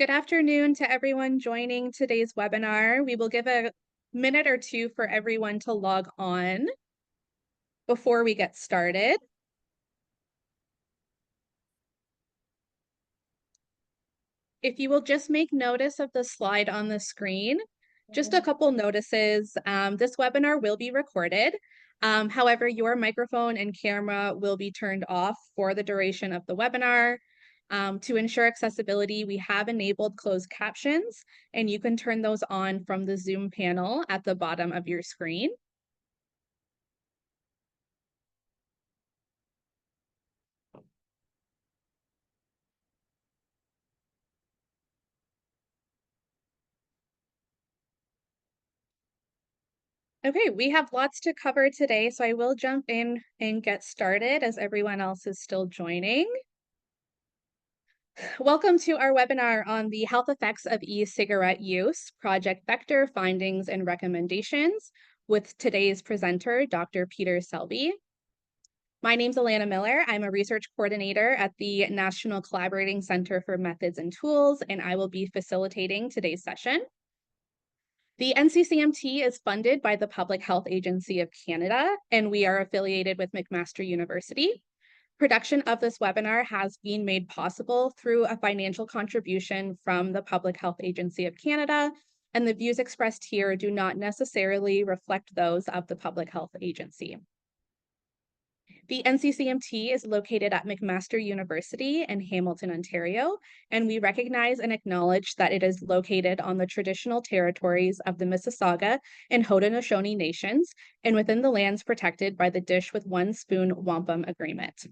Good afternoon to everyone joining today's webinar. We will give a minute or two for everyone to log on before we get started. If you will just make notice of the slide on the screen, just a couple notices. This webinar will be recorded. However, your microphone and camera will be turned off for the duration of the webinar. To ensure accessibility, we have enabled closed captions, and you can turn those on from the Zoom panel at the bottom of your screen. Okay, we have lots to cover today, so I will jump in and get started as everyone else is still joining. Welcome to our webinar on the health effects of e-cigarette use, Project Vector Findings and Recommendations, with today's presenter, Dr. Peter Selby. My name's Alana Miller. I'm a research coordinator at the National Collaborating Center for Methods and Tools, and I will be facilitating today's session. The NCCMT is funded by the Public Health Agency of Canada, and we are affiliated with McMaster University. Production of this webinar has been made possible through a financial contribution from the Public Health Agency of Canada, and the views expressed here do not necessarily reflect those of the Public Health Agency. The NCCMT is located at McMaster University in Hamilton, Ontario, and we recognize and acknowledge that it is located on the traditional territories of the Mississauga and Haudenosaunee Nations and within the lands protected by the Dish with One Spoon Wampum Agreement.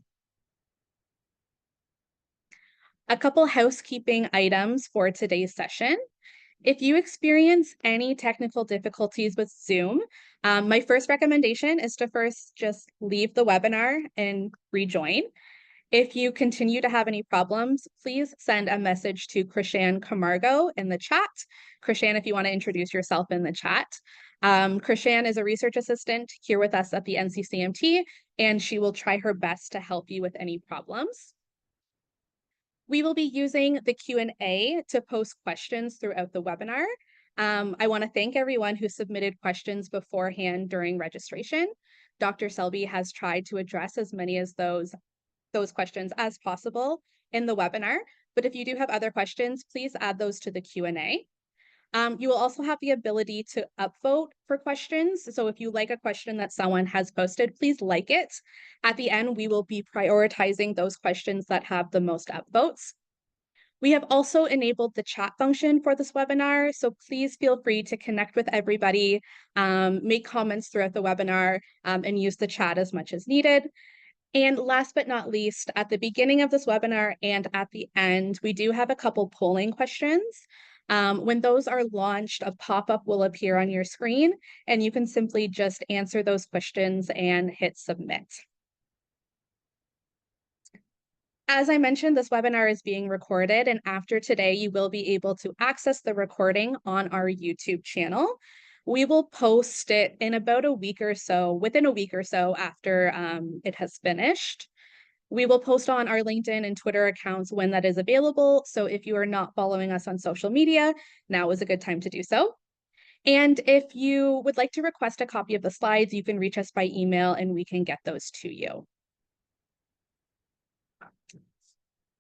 A couple housekeeping items for today's session. If you experience any technical difficulties with Zoom, my first recommendation is to first just leave the webinar and rejoin. If you continue to have any problems, please send a message to Krishan Camargo in the chat. Krishan, if you want to introduce yourself in the chat. Krishan is a research assistant here with us at the NCCMT, and she will try her best to help you with any problems. We will be using the Q&A to post questions throughout the webinar. I want to thank everyone who submitted questions beforehand during registration. Dr. Selby has tried to address as many of those questions as possible in the webinar, but if you do have other questions, please add those to the Q&A. You will also have the ability to upvote for questions. So if you like a question that someone has posted, please like it. At the end, we will be prioritizing those questions that have the most upvotes. We have also enabled the chat function for this webinar, so please feel free to connect with everybody, make comments throughout the webinar, and use the chat as much as needed. And last but not least, at the beginning of this webinar and at the end, we do have a couple polling questions. When those are launched, a pop-up will appear on your screen, and you can simply just answer those questions and hit submit. As I mentioned, this webinar is being recorded, and after today, you will be able to access the recording on our YouTube channel. We will post it in about a week or so, within a week or so after it has finished. We will post on our LinkedIn and Twitter accounts when that is available. So if you are not following us on social media, now is a good time to do so. And if you would like to request a copy of the slides, you can reach us by email and we can get those to you.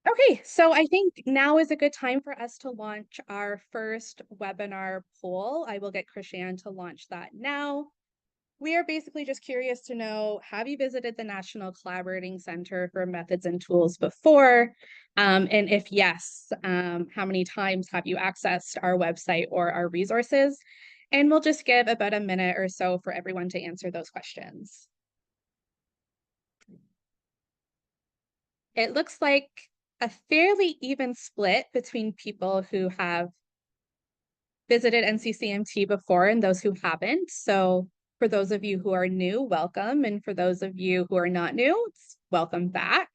Okay, so I think now is a good time for us to launch our first webinar poll. I will get Krishan to launch that now. We are basically just curious to know, have you visited the National Collaborating Center for Methods and Tools before? And if yes, how many times have you accessed our website or our resources? And we'll just give about a minute or so for everyone to answer those questions. It looks like a fairly even split between people who have visited NCCMT before and those who haven't. So for those of you who are new, welcome. And for those of you who are not new, welcome back.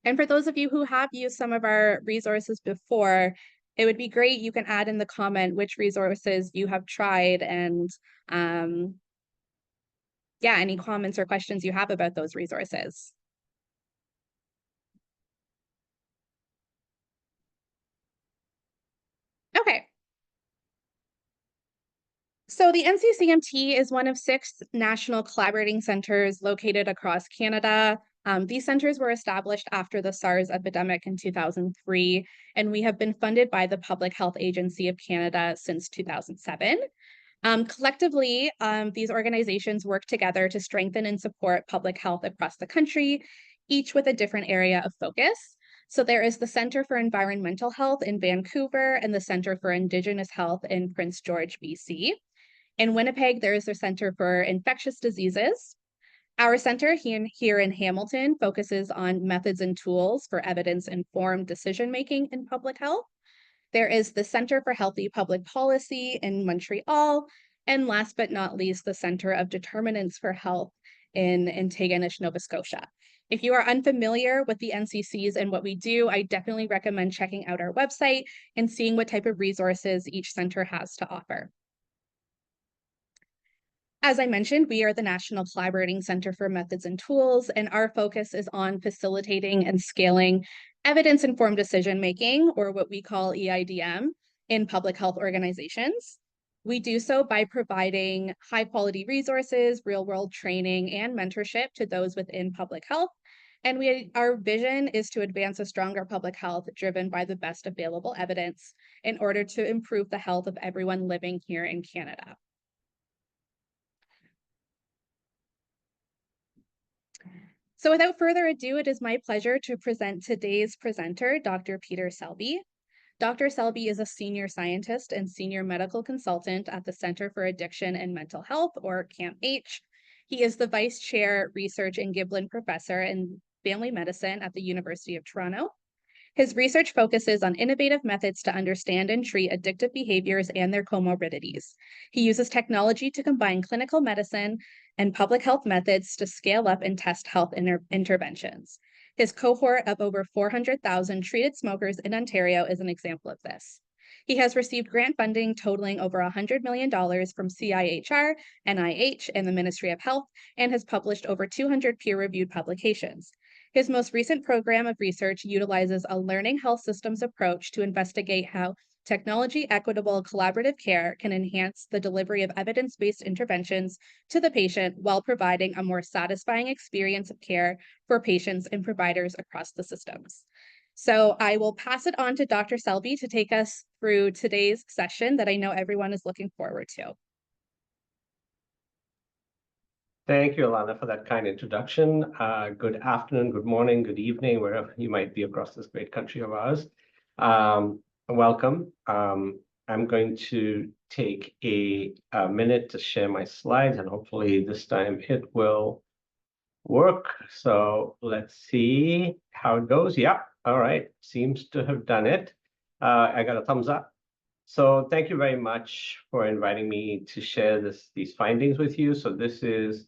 And for those of you who have used some of our resources before, it would be great. You can add in the comment which resources you have tried and yeah, any comments or questions you have about those resources. Okay. So the NCCMT is one of 6 national collaborating centers located across Canada. These centers were established after the SARS epidemic in 2003, and we have been funded by the Public Health Agency of Canada since 2007. Collectively, these organizations work together to strengthen and support public health across the country, each with a different area of focus. So there is the Centre for Environmental Health in Vancouver and the Centre for Indigenous Health in Prince George, BC. In Winnipeg, there is the Center for Infectious Diseases. Our center here in Hamilton focuses on methods and tools for evidence-informed decision-making in public health. There is the Center for Healthy Public Policy in Montreal, and last but not least, the Center of Determinants for Health in Antigonish, Nova Scotia. If you are unfamiliar with the NCCs and what we do, I definitely recommend checking out our website and seeing what type of resources each center has to offer. As I mentioned, we are the National Collaborating Center for Methods and Tools, and our focus is on facilitating and scaling evidence-informed decision-making, or what we call EIDM, in public health organizations. We do so by providing high-quality resources, real-world training, and mentorship to those within public health. And our vision is to advance a stronger public health driven by the best available evidence in order to improve the health of everyone living here in Canada. So without further ado, it is my pleasure to present today's presenter, Dr. Peter Selby. Dr. Selby is a senior scientist and senior medical consultant at the Center for Addiction and Mental Health, or CAMH. He is the vice chair, research and Giblin professor in family medicine at the University of Toronto. His research focuses on innovative methods to understand and treat addictive behaviors and their comorbidities. He uses technology to combine clinical medicine and public health methods to scale up and test health interventions. His cohort of over 400,000 treated smokers in Ontario is an example of this. He has received grant funding totaling over $100 million from CIHR, NIH, and the Ministry of Health, and has published over 200 peer-reviewed publications. His most recent program of research utilizes a learning health systems approach to investigate how technology-equitable collaborative care can enhance the delivery of evidence-based interventions to the patient while providing a more satisfying experience of care for patients and providers across the systems. So I will pass it on to Dr. Selby to take us through today's session that I know everyone is looking forward to. Thank you, Alana, for that kind introduction. Good afternoon, good morning, good evening, wherever you might be across this great country of ours. Welcome. I'm going to take a minute to share my slides, and hopefully this time it will work. So let's see how it goes. Yeah, all right. Seems to have done it. I got a thumbs up. So thank you very much for inviting me to share these findings with you. So this is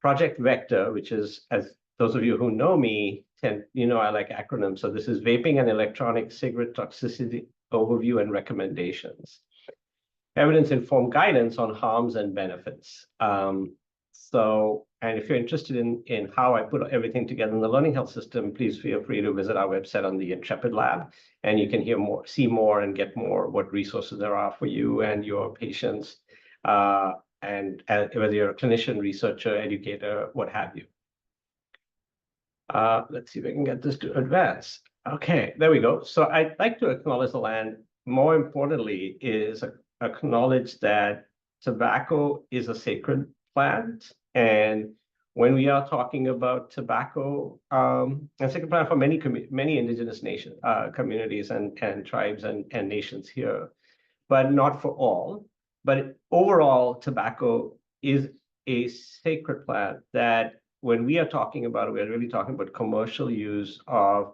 Project Vector, which is, as those of you who know me, I like acronyms. So this is Vaping and Electronic Cigarette Toxicity Overview and Recommendations. Evidence-informed guidance on harms and benefits. And if you're interested in how I put everything together in the learning health system, please feel free to visit our website on the INTREPID Lab, and you can see more and get more what resources there are for you and your patients. And whether you're a clinician, researcher, educator, what have you. Let's see if I can get this to advance. Okay, there we go. So I'd like to acknowledge the land. More importantly, is acknowledge that tobacco is a sacred plant. And when we are talking about tobacco, a sacred plant for many indigenous communities and tribes and nations here, but not for all. But overall, tobacco is a sacred plant that when we are talking about it, we're really talking about commercial use of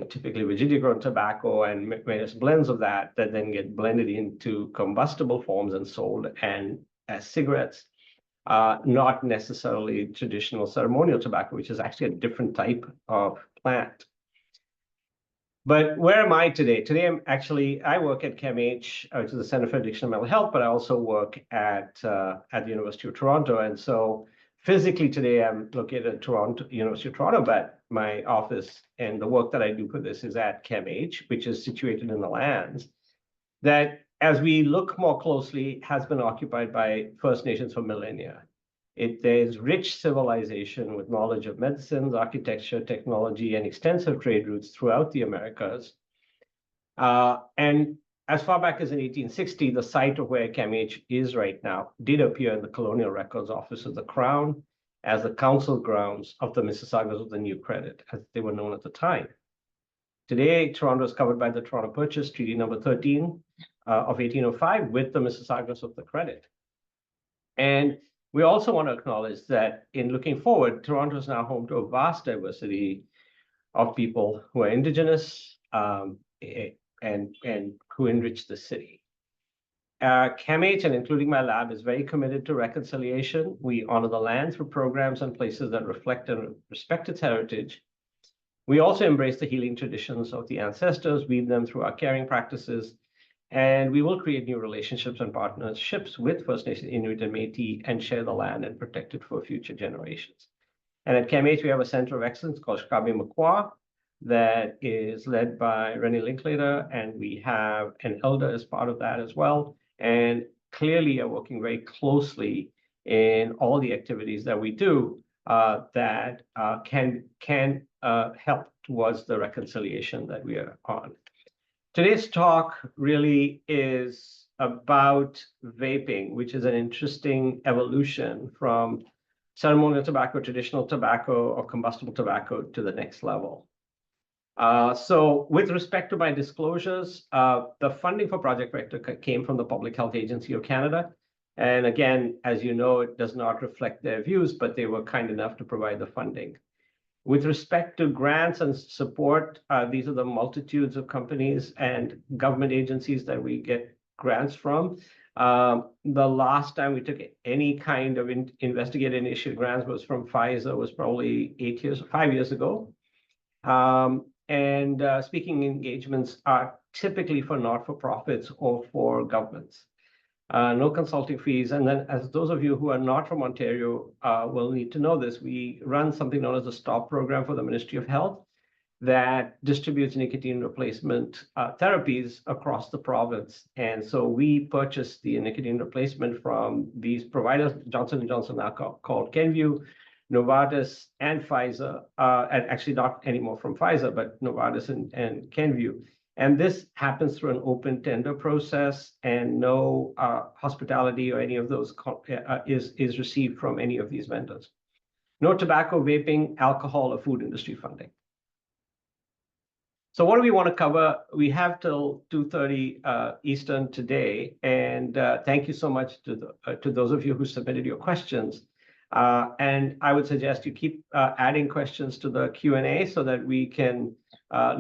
typically Virginia-grown tobacco and various blends of that then get blended into combustible forms and sold and as cigarettes, not necessarily traditional ceremonial tobacco, which is actually a different type of plant. But where am I today? Today, I work at CAMH, which is the Center for Addiction and Mental Health, but I also work at the University of Toronto. And so physically today, I'm located in Toronto, University of Toronto, but my office and the work that I do for this is at CAMH, which is situated in the lands that, as we look more closely, has been occupied by First Nations for millennia. There's rich civilization with knowledge of medicines, architecture, technology, and extensive trade routes throughout the Americas. And as far back as in 1860, the site of where CAMH is right now did appear in the Colonial Records Office of the Crown as the council grounds of the Mississaugas of the New Credit, as they were known at the time. Today, Toronto is covered by the Toronto Purchase Treaty number 13 of 1805 with the Mississaugas of the Credit. And we also want to acknowledge that in looking forward, Toronto is now home to a vast diversity of people who are Indigenous and who enrich the city. CAMH, and including my lab, is very committed to reconciliation. We honor the land through programs and places that reflect and respect its heritage. We also embrace the healing traditions of the ancestors, weave them through our caring practices, and we will create new relationships and partnerships with First Nations, Inuit, and Métis, and share the land and protect it for future generations. And at CAMH, we have a center of excellence called Shkabi-Makwa that is led by Rennie Linklater, and we have an elder as part of that as well, and clearly are working very closely in all the activities that we do that can help towards the reconciliation that we are on. Today's talk really is about vaping, which is an interesting evolution from ceremonial tobacco, traditional tobacco, or combustible tobacco to the next level. So with respect to my disclosures, the funding for Project Vector came from the Public Health Agency of Canada. And again, as you know, it does not reflect their views, but they were kind enough to provide the funding. With respect to grants and support, these are the multitudes of companies and government agencies that we get grants from. The last time we took any kind of investigator-initiated grants was from Pfizer, was probably 5 years ago. Speaking engagements are typically for not-for-profits or for governments. No consulting fees. And then, as those of you who are not from Ontario will need to know this, we run something known as a STOP program for the Ministry of Health that distributes nicotine replacement therapies across the province. And so we purchased the nicotine replacement from these providers, Johnson & Johnson, now called Kenvue, Novartis, and Pfizer, and actually not anymore from Pfizer, but Novartis and Kenvue. And this happens through an open tender process, and no hospitality or any of those is received from any of these vendors. No tobacco, vaping, alcohol, or food industry funding. So what do we want to cover? We have till 2:30 Eastern today, and thank you so much to those of you who submitted your questions. And I would suggest you keep adding questions to the Q&A so that we can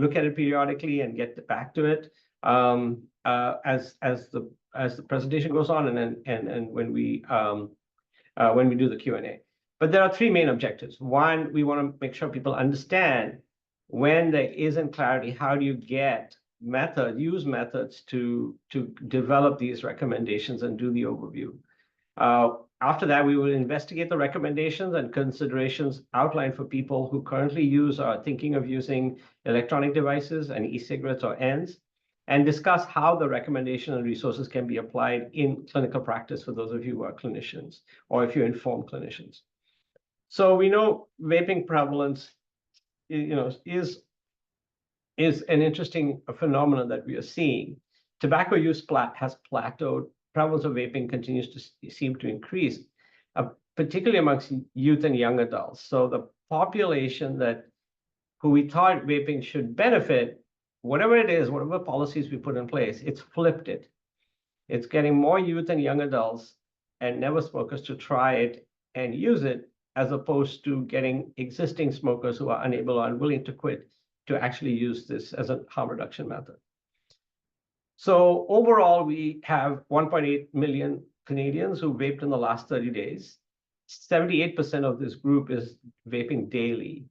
look at it periodically and get back to it as the presentation goes on, and when we do the Q&A. But there are three main objectives. One, we want to make sure people understand when there isn't clarity, how do you use methods to develop these recommendations and do the overview. After that, we will investigate the recommendations and considerations outlined for people who currently use or are thinking of using electronic devices and e-cigarettes or ENDS, and discuss how the recommendation and resources can be applied in clinical practice for those of you who are clinicians, or if you inform clinicians. So we know vaping prevalence, is an interesting phenomenon that we are seeing. Tobacco use has plateaued. Prevalence of vaping continues to seem to increase, particularly amongst youth and young adults. So the population who we thought vaping should benefit, whatever it is, whatever policies we put in place, it's flipped it. It's getting more youth and young adults and never smokers to try it and use it, as opposed to getting existing smokers who are unable or unwilling to quit to actually use this as a harm reduction method. So overall, we have 1.8 million Canadians who vaped in the last 30 days. 78% of this group is vaping daily.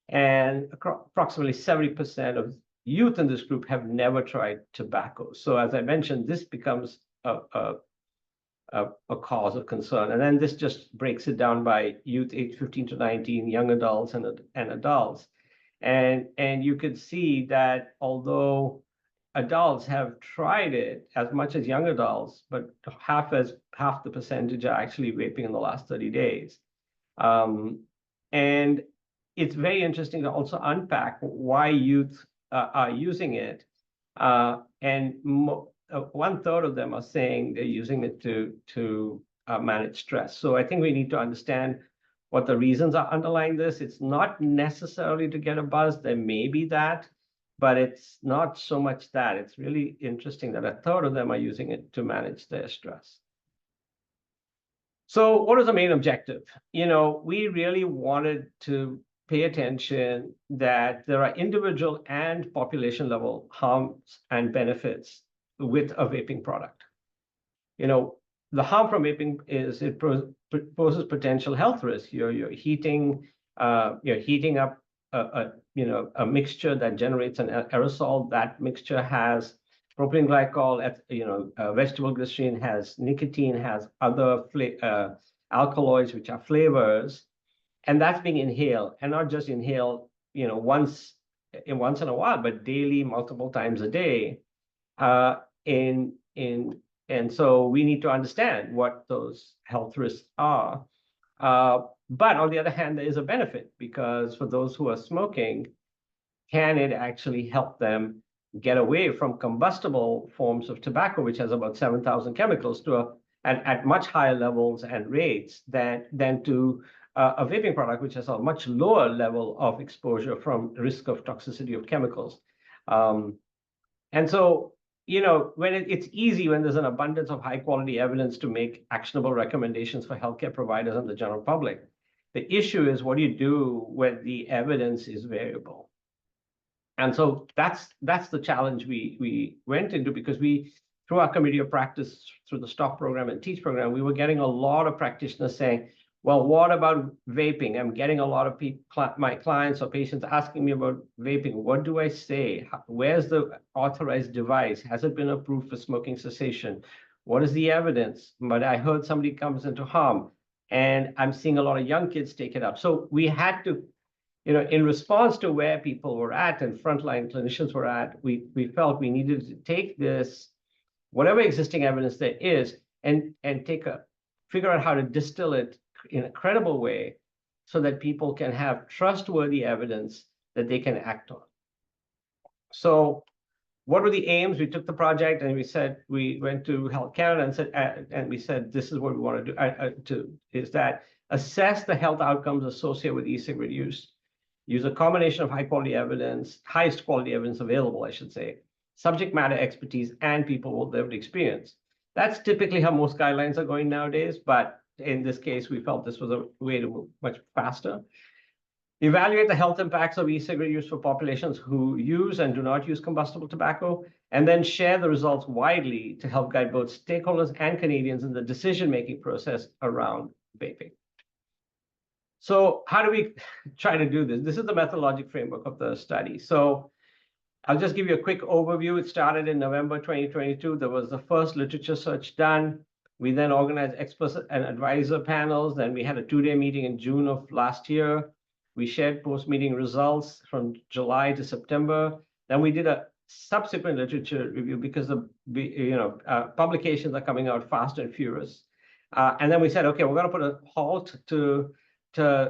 And approximately 70% of youth in this group have never tried tobacco. So as I mentioned, this becomes a a cause of concern. And then this just breaks it down by youth age 15 to 19, young adults and adults. And you could see that although adults have tried it as much as young adults, but half the percentage are actually vaping in the last 30 days. And it's very interesting to also unpack why youth are using it. And 1/3 of them are saying they're using it to manage stress. So I think we need to understand what the reasons are underlying this. It's not necessarily to get a buzz. There may be that, but it's not so much that. It's really interesting that 1/3 of them are using it to manage their stress. So what is the main objective? We really wanted to pay attention that there are individual and population level harms and benefits with a vaping product. The harm from vaping is it poses potential health risks. You're heating up a mixture that generates an aerosol. That mixture has propylene glycol, vegetable glycerin, has nicotine, has other alkaloids, which are flavors, and that's being inhaled, and not just inhaled, once in a while, but daily, multiple times a day. And so we need to understand what those health risks are. But on the other hand, there is a benefit, because for those who are smoking, can it actually help them get away from combustible forms of tobacco, which has about 7,000 chemicals at much higher levels and rates than to a vaping product, which has a much lower level of exposure from risk of toxicity of chemicals. And so, when it's easy when there's an abundance of high quality evidence to make actionable recommendations for healthcare providers and the general public. The issue is, what do you do when the evidence is variable? And so that's the challenge we went into, because through our committee of practice, through the STOP program and TEACH program, we were getting a lot of practitioners saying, well, what about vaping? I'm getting a lot of my clients or patients asking me about vaping. What do I say? Where's the authorized device? Has it been approved for smoking cessation? What is the evidence? But I heard somebody comes into harm, and I'm seeing a lot of young kids take it up. So we had to, in response to where people were at and frontline clinicians were at, we felt we needed to take this, whatever existing evidence there is, and figure out how to distill it in a credible way, so that people can have trustworthy evidence that they can act on. So what were the aims? We took the project and we went to Health Canada and we said, this is what we want to do, is that assess the health outcomes associated with e-cigarette use a combination of highest quality evidence available, I should say, subject matter expertise, and people with lived experience. That's typically how most guidelines are going nowadays, but in this case, we felt this was a way to move much faster. Evaluate the health impacts of e-cigarette use for populations who use and do not use combustible tobacco, and then share the results widely to help guide both stakeholders and Canadians in the decision-making process around vaping. So how do we try to do this? This is the methodological framework of the study. So I'll just give you a quick overview. It started in November 2022. There was the first literature search done. We then organized experts and advisor panels. Then we had a 2-day meeting in June of last year. We shared post-meeting results from July to September. Then we did a subsequent literature review, because publications are coming out fast and furious. And then we said, okay, we're going to put a halt to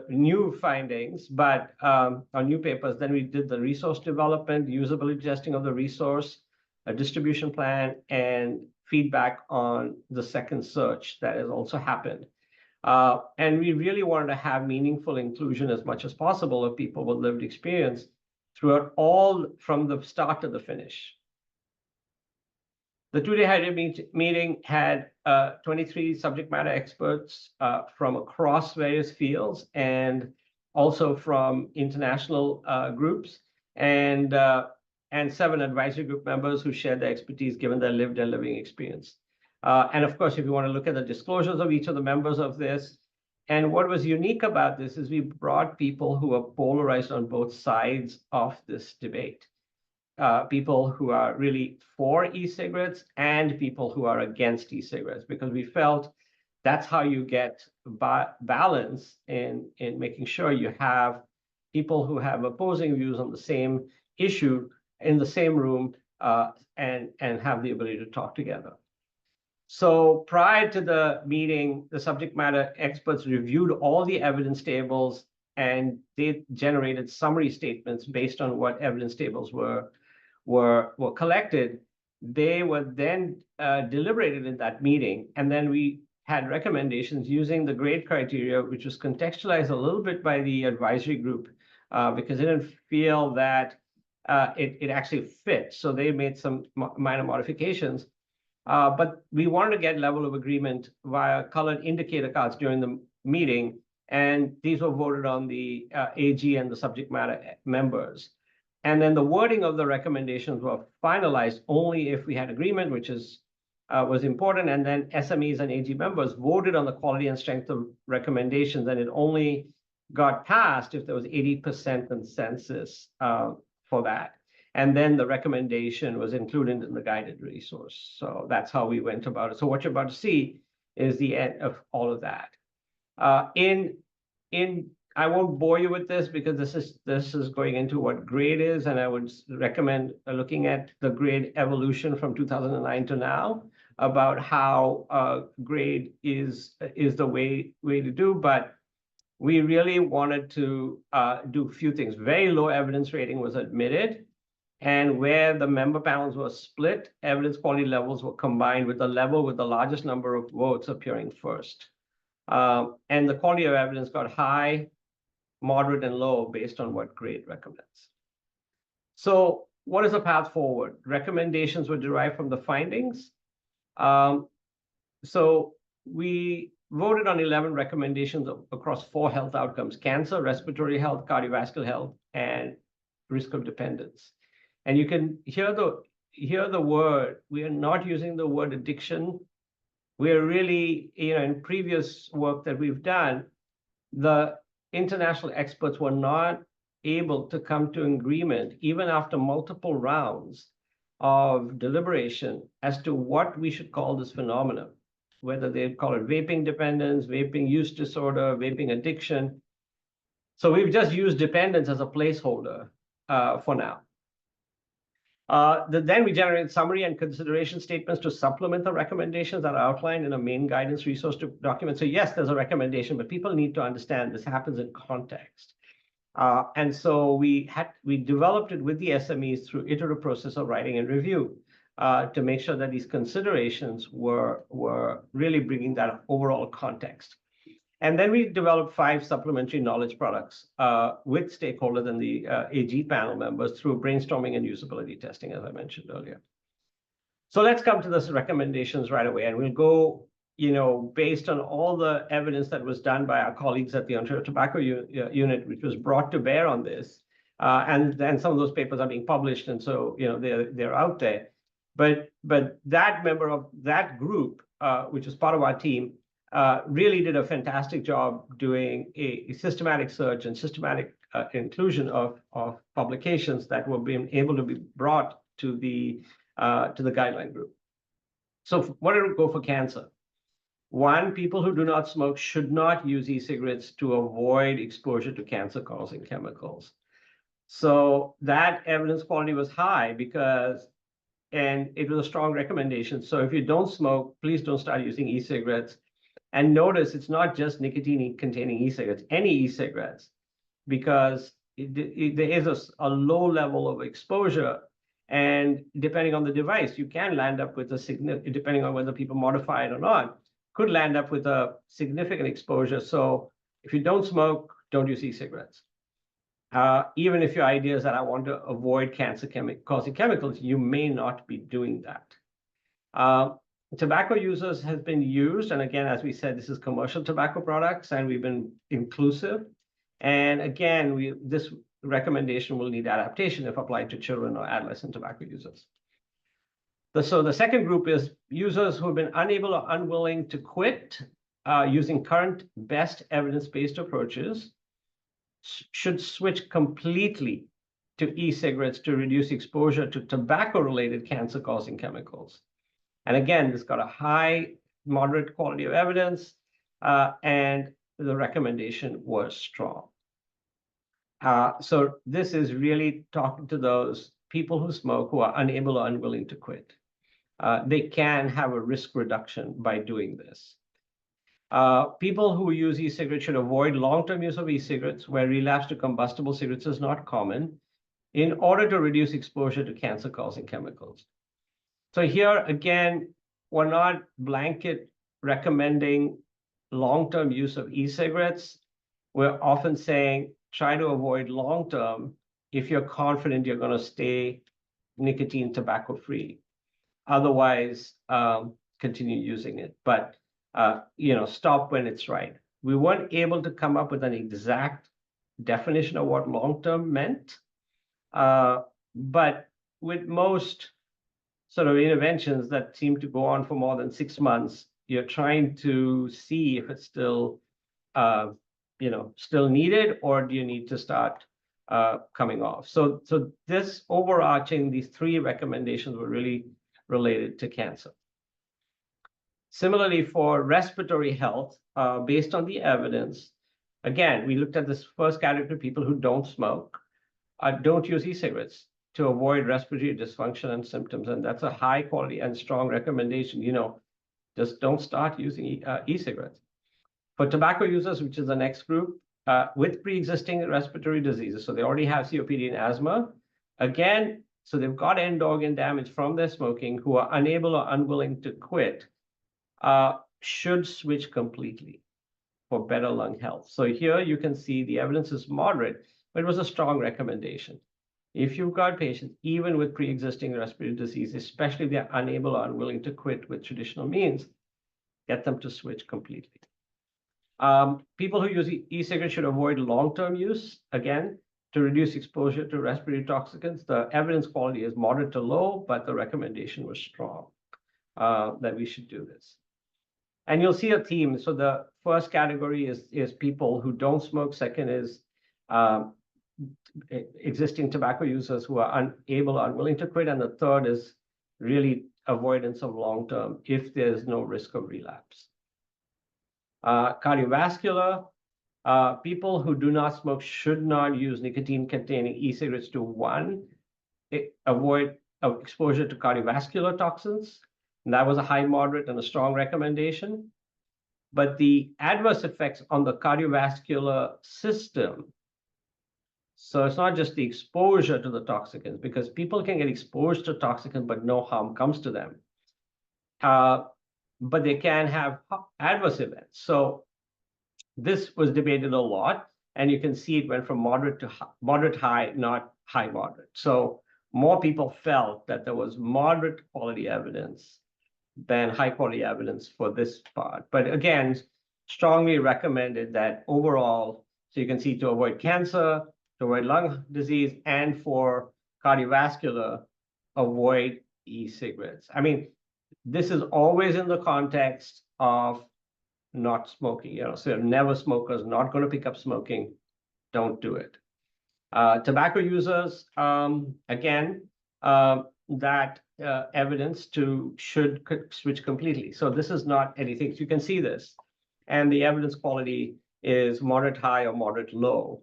new findings, but on new papers. Then we did the resource development, usability testing of the resource, a distribution plan, and feedback on the second search that has also happened. And we really wanted to have meaningful inclusion as much as possible of people with lived experience throughout, all from the start to the finish. The 2-day hybrid meeting had 23 subject matter experts from across various fields, and also from international groups, and 7 advisory group members who shared their expertise given their lived and living experience. And of course, if you want to look at the disclosures of each of the members of this, and what was unique about this is we brought people who are polarized on both sides of this debate. people who are really for e-cigarettes and people who are against e-cigarettes, because we felt that's how you get balance in making sure you have people who have opposing views on the same issue in the same room and have the ability to talk together. So prior to the meeting, the subject matter experts reviewed all the evidence tables, and they generated summary statements based on what evidence tables were collected. They were then deliberated in that meeting, and then we had recommendations using the grade criteria, which was contextualized a little bit by the advisory group because they didn't feel that it actually fit. So they made some minor modifications. But we wanted to get level of agreement via colored indicator cards during the meeting, and these were voted on the AG and the subject matter members. And then the wording of the recommendations were finalized only if we had agreement, which was important. And then SMEs and AG members voted on the quality and strength of recommendations, and it only got passed if there was 80% consensus for that. And then the recommendation was included in the guided resource. So that's how we went about it. So what you're about to see is the end of all of that. I won't bore you with this because this is going into what grade is, and I would recommend looking at the grade evolution from 2009 to now about how grade is the way to do. But we really wanted to do a few things. Very low evidence rating was admitted. And where the member panels were split, evidence quality levels were combined with the level with the largest number of votes appearing first. And the quality of evidence got high, moderate, and low based on what grade recommends. So what is the path forward? Recommendations were derived from the findings. So we voted on 11 recommendations across 4 health outcomes: cancer, respiratory health, cardiovascular health, and risk of dependence. And you can hear the word. We are not using the word addiction. We're really, in previous work that we've done, the international experts were not able to come to agreement, even after multiple rounds of deliberation, as to what we should call this phenomenon, whether they call it vaping dependence, vaping use disorder, vaping addiction. So we've just used dependence as a placeholder for now. Then we generated summary and consideration statements to supplement the recommendations that are outlined in a main guidance resource document. So yes, there's a recommendation, but people need to understand this happens in context. And so we developed it with the SMEs through iterative process of writing and review to make sure that these considerations were really bringing that overall context. And then we developed 5 supplementary knowledge products with stakeholders and the AG panel members through brainstorming and usability testing, as I mentioned earlier. So let's come to those recommendations right away. And we'll go, based on all the evidence that was done by our colleagues at the Ontario Tobacco Unit, which was brought to bear on this. And then some of those papers are being published. And so, they're out there. But that member of that group, which is part of our team, really did a fantastic job doing a systematic search and systematic inclusion of publications that were being able to be brought to the guideline group. So what did it go for cancer? 1, people who do not smoke should not use e-cigarettes to avoid exposure to cancer-causing chemicals. So that evidence quality was high and it was a strong recommendation. So if you don't smoke, please don't start using e-cigarettes. And notice it's not just nicotine-containing e-cigarettes, any e-cigarettes, because there is a low level of exposure. And depending on the device, you can land up with depending on whether people modify it or not, could land up with a significant exposure. So if you don't smoke, don't use e-cigarettes. Even if your idea is that I want to avoid cancer-causing chemicals, you may not be doing that. Tobacco users has been used, and again, as we said, this is commercial tobacco products, and we've been inclusive. And again, this recommendation will need adaptation if applied to children or adolescent tobacco users. So the second group is users who have been unable or unwilling to quit using current best evidence-based approaches should switch completely to e-cigarettes to reduce exposure to tobacco-related cancer-causing chemicals. And again, this got a high, moderate quality of evidence, and the recommendation was strong. So this is really talking to those people who smoke who are unable or unwilling to quit. They can have a risk reduction by doing this. People who use e-cigarettes should avoid long-term use of e-cigarettes where relapse to combustible cigarettes is not common in order to reduce exposure to cancer-causing chemicals. So here, again, we're not blanket recommending long-term use of e-cigarettes. We're often saying try to avoid long-term if you're confident you're going to stay nicotine tobacco-free. Otherwise, continue using it. But stop when it's right. We weren't able to come up with an exact definition of what long-term meant. But with most sort of interventions that seem to go on for more than 6 months, you're trying to see if it's still, still needed, or do you need to start coming off? So this overarching, these 3 recommendations were really related to cancer. Similarly, for respiratory health, based on the evidence, again, we looked at this first category, people who don't smoke, don't use e-cigarettes to avoid respiratory dysfunction and symptoms. And that's a high quality and strong recommendation. Just don't start using e-cigarettes. For tobacco users, which is the next group, with pre-existing respiratory diseases, so they already have COPD and asthma, again, so they've got end organ damage from their smoking, who are unable or unwilling to quit, should switch completely for better lung health. So here you can see the evidence is moderate, but it was a strong recommendation. If you've got patients, even with pre-existing respiratory disease, especially if they're unable or unwilling to quit with traditional means, get them to switch completely. People who use e-cigarettes should avoid long-term use, again, to reduce exposure to respiratory toxicants. The evidence quality is moderate to low, but the recommendation was strong that we should do this. And you'll see a theme. So the first category is people who don't smoke. Second is existing tobacco users who are unable or unwilling to quit. And the third is really avoidance of long-term if there's no risk of relapse. Cardiovascular, people who do not smoke should not use nicotine-containing e-cigarettes to, 1, avoid exposure to cardiovascular toxins. And that was a high, moderate, and a strong recommendation. But the adverse effects on the cardiovascular system, so it's not just the exposure to the toxicants, because people can get exposed to toxicants, but no harm comes to them. But they can have adverse events. So this was debated a lot, and you can see it went from moderate to moderate high, not high moderate. So more people felt that there was moderate quality evidence than high quality evidence for this part. But again, strongly recommended that overall, so you can see to avoid cancer, to avoid lung disease, and for cardiovascular, avoid e-cigarettes. I mean, this is always in the context of not smoking, so never smokers, not going to pick up smoking, don't do it. Tobacco users, again, that evidence should switch completely. So this is not anything. So you can see this, and the evidence quality is moderate high or moderate low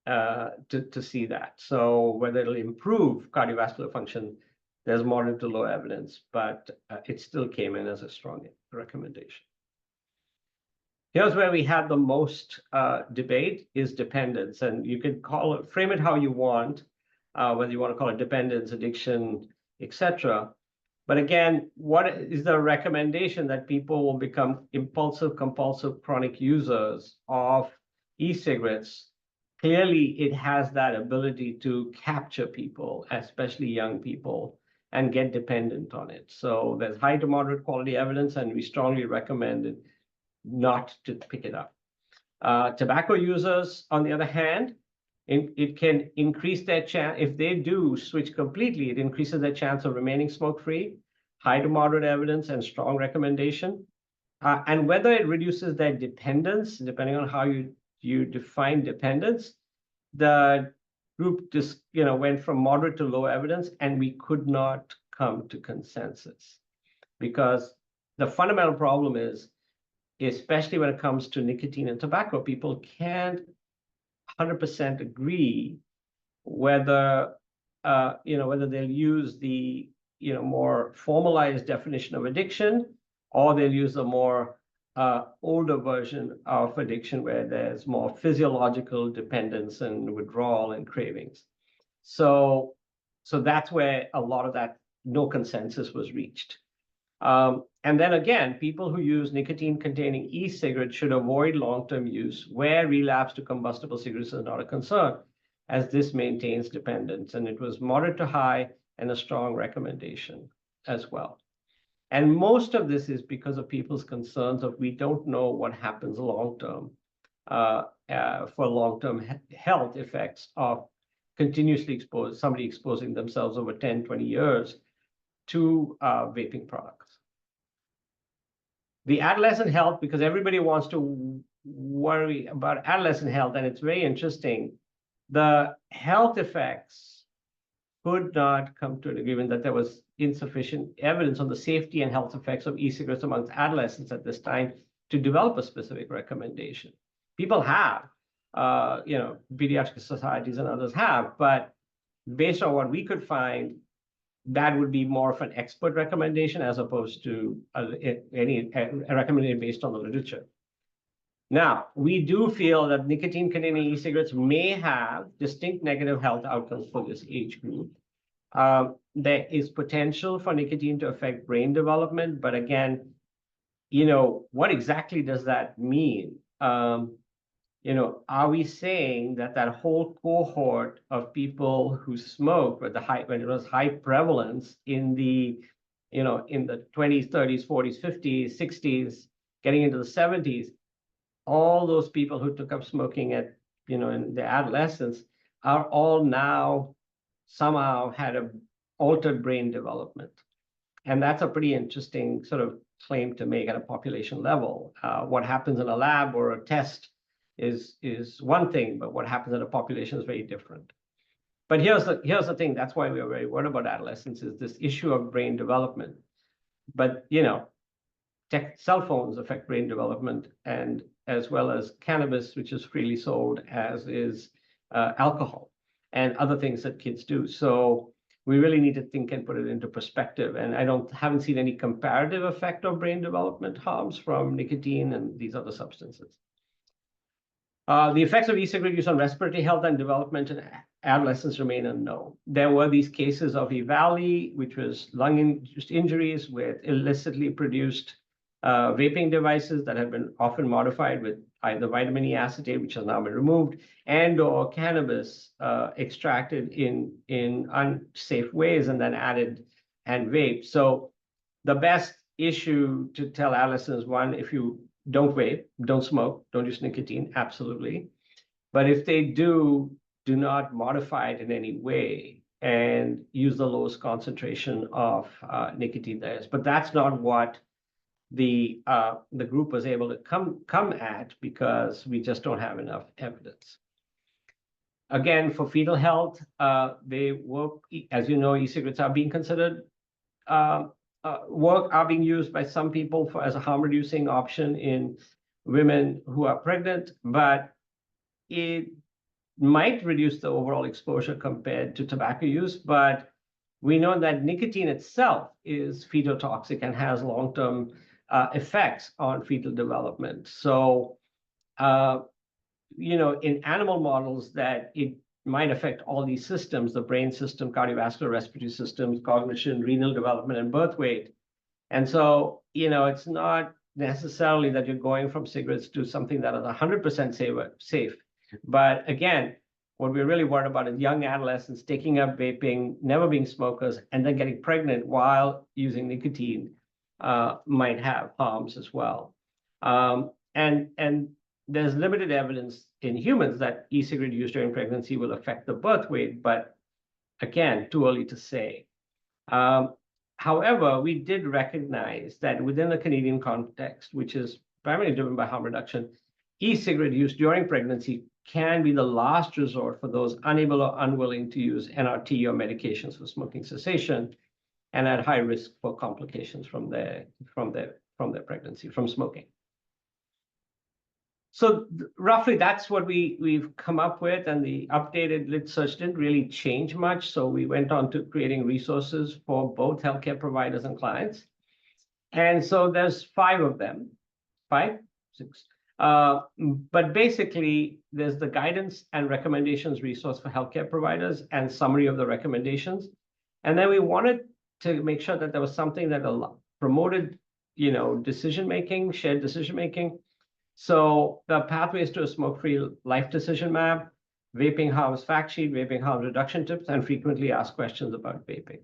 to see that. So whether it'll improve cardiovascular function, there's moderate to low evidence, but it still came in as a strong recommendation. Here's where we had the most debate is dependence, and you can frame it how you want, whether you want to call it dependence, addiction, etc. But again, what is the recommendation that people will become impulsive, compulsive, chronic users of e-cigarettes? Clearly, it has that ability to capture people, especially young people, and get dependent on it. So there's high to moderate quality evidence, and we strongly recommend it not to pick it up. Tobacco users, on the other hand, it can increase their chance. If they do switch completely, it increases their chance of remaining smoke-free, high to moderate evidence, and strong recommendation. And whether it reduces their dependence, depending on how you define dependence, the group just, went from moderate to low evidence, and we could not come to consensus because the fundamental problem is, especially when it comes to nicotine and tobacco, people can't 100% agree whether, whether they'll use the, more formalized definition of addiction, or they'll use a more older version of addiction where there's more physiological dependence and withdrawal and cravings. So that's where a lot of that no consensus was reached. And then again, people who use nicotine-containing e-cigarettes should avoid long-term use where relapse to combustible cigarettes is not a concern, as this maintains dependence. And it was moderate to high and a strong recommendation as well. And most of this is because of people's concerns of we don't know what happens long-term for long-term health effects of continuously exposing themselves over 10, 20 years to vaping products. The adolescent health, because everybody wants to worry about adolescent health, and it's very interesting. The health effects could not come to an agreement that there was insufficient evidence on the safety and health effects of e-cigarettes amongst adolescents at this time to develop a specific recommendation. People have, pediatric societies and others have, but based on what we could find, that would be more of an expert recommendation as opposed to a recommendation based on the literature. Now, we do feel that nicotine-containing e-cigarettes may have distinct negative health outcomes for this age group. There is potential for nicotine to affect brain development, but again, what exactly does that mean? Are we saying that that whole cohort of people who smoked when it was high prevalence in the 20s, 30s, 40s, 50s, 60s, getting into the 70s, all those people who took up smoking in their adolescence are all now somehow had an altered brain development. And that's a pretty interesting sort of claim to make at a population level. What happens in a lab or a test is one thing, but what happens in a population is very different. But here's the thing, that's why we are very worried about adolescence, is this issue of brain development. But cell phones affect brain development, and as well as cannabis, which is freely sold, as is alcohol and other things that kids do. So we really need to think and put it into perspective. And I haven't seen any comparative effect of brain development harms from nicotine and these other substances. The effects of e-cigarette use on respiratory health and development in adolescents remain unknown. There were these cases of EVALI, which was lung-induced injuries with illicitly produced vaping devices that have been often modified with either vitamin E acetate, which has now been removed, and/or cannabis extracted in unsafe ways and then added and vaped. So the best issue to tell adolescents, one, if you don't vape, don't smoke, don't use nicotine, absolutely. But if they do not modify it in any way and use the lowest concentration of nicotine there is. But that's not what the group was able to come at, because we just don't have enough evidence. Again, for fetal health, they work, as you know, e-cigarettes are being considered are being used by some people as a harm-reducing option in women who are pregnant, but it might reduce the overall exposure compared to tobacco use. But we know that nicotine itself is fetotoxic and has long-term effects on fetal development. So, in animal models, that it might affect all these systems, the brain system, cardiovascular, respiratory systems, cognition, renal development, and birth weight. And so, it's not necessarily that you're going from cigarettes to something that is 100% safe. But again, what we're really worried about is young adolescents taking up vaping, never being smokers, and then getting pregnant while using nicotine might have harms as well. And there's limited evidence in humans that e-cigarette use during pregnancy will affect the birth weight, but again, too early to say. However, we did recognize that within the Canadian context, which is primarily driven by harm reduction, e-cigarette use during pregnancy can be the last resort for those unable or unwilling to use NRT or medications for smoking cessation and at high risk for complications from their pregnancy, from smoking. So roughly that's what we've come up with, and the updated lit search didn't really change much. So we went on to creating resources for both healthcare providers and clients. And so there's 5 of them, 5, 6. But basically, there's the guidance and recommendations resource for healthcare providers and summary of the recommendations. And then we wanted to make sure that there was something that promoted, decision-making, shared decision-making. So the pathways to a smoke-free life decision map, vaping harms fact sheet, vaping harms reduction tips, and frequently asked questions about vaping.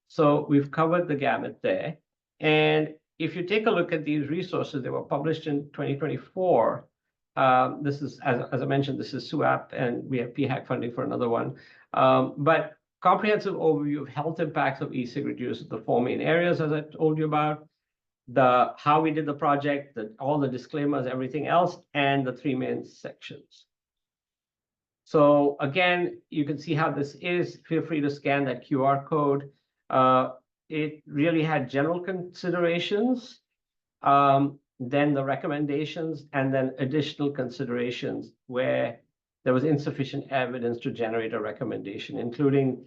So we've covered the gamut there. And if you take a look at these resources, they were published in 2024. This is, as I mentioned, this is SUAP, and we have PHAC funding for another one. But comprehensive overview of health impacts of e-cigarette use, the 4 main areas, as I told you about, how we did the project, all the disclaimers, everything else, and the 3 main sections. So again, you can see how this is. Feel free to scan that QR code. It really had general considerations, then the recommendations, and then additional considerations where there was insufficient evidence to generate a recommendation, including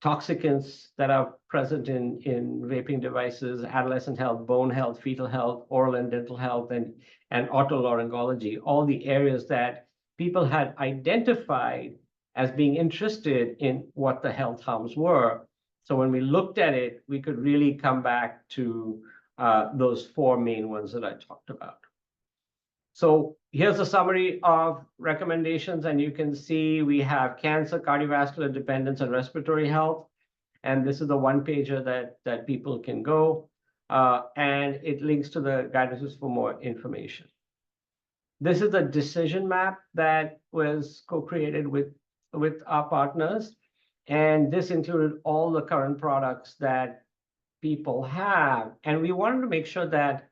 toxicants that are present in vaping devices, adolescent health, bone health, fetal health, oral and dental health, and otolaryngology, all the areas that people had identified as being interested in what the health harms were. So when we looked at it, we could really come back to those 4 main ones that I talked about. So here's a summary of recommendations, and you can see we have cancer, cardiovascular dependence, and respiratory health. And this is the one-pager that people can go, and it links to the guidances for more information. This is the decision map that was co-created with our partners, and this included all the current products that people have. And we wanted to make sure that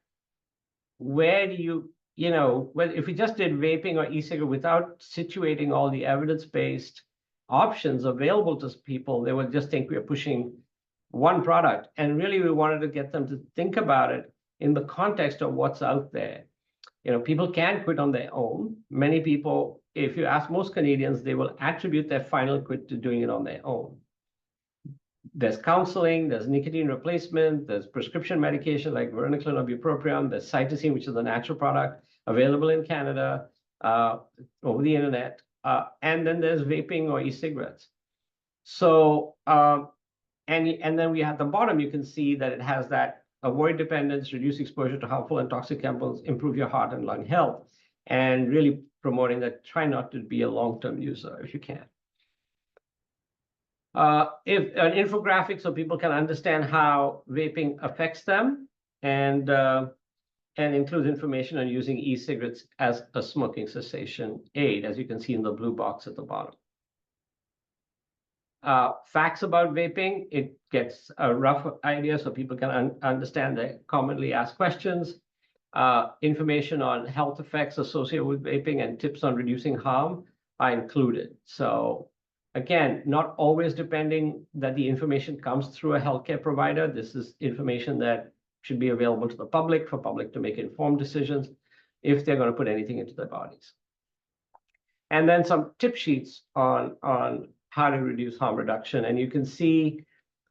where do you, if we just did vaping or e-cigarette without situating all the evidence-based options available to people, they would just think we are pushing one product. And really, we wanted to get them to think about it in the context of what's out there. People can quit on their own. Many people, if you ask most Canadians, they will attribute their final quit to doing it on their own. There's counseling, there's nicotine replacement, there's prescription medication like varenicline or bupropion, there's cytosine, which is a natural product available in Canada over the internet, and then there's vaping or e-cigarettes. So, and then we at the bottom, you can see that it has that avoid dependence, reduce exposure to harmful and toxic chemicals, improve your heart and lung health, and really promoting that try not to be a long-term user if you can. If an infographic so people can understand how vaping affects them, and includes information on using e-cigarettes as a smoking cessation aid, as you can see in the blue box at the bottom. Facts about vaping, it gets a rough idea so people can understand the commonly asked questions. Information on health effects associated with vaping and tips on reducing harm are included. So again, not always depending that the information comes through a healthcare provider. This is information that should be available to the public for public to make informed decisions if they're going to put anything into their bodies. And then some tip sheets on how to reduce harm reduction. And you can see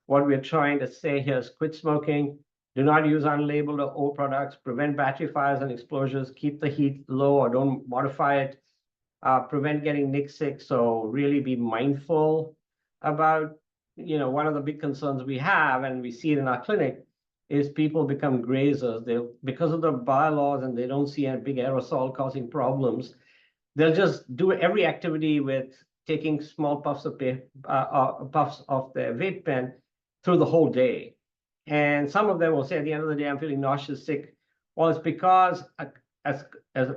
what we're trying to say here is quit smoking, do not use unlabeled or old products, prevent battery fires and explosions, keep the heat low or don't modify it, prevent getting nic sick. So really be mindful about, one of the big concerns we have, and we see it in our clinic, is people become grazers. Because of the bylaws and they don't see a big aerosol causing problems, they'll just do every activity with taking small puffs of their vape pen through the whole day. And some of them will say at the end of the day, I'm feeling nauseous, sick. Well, it's because as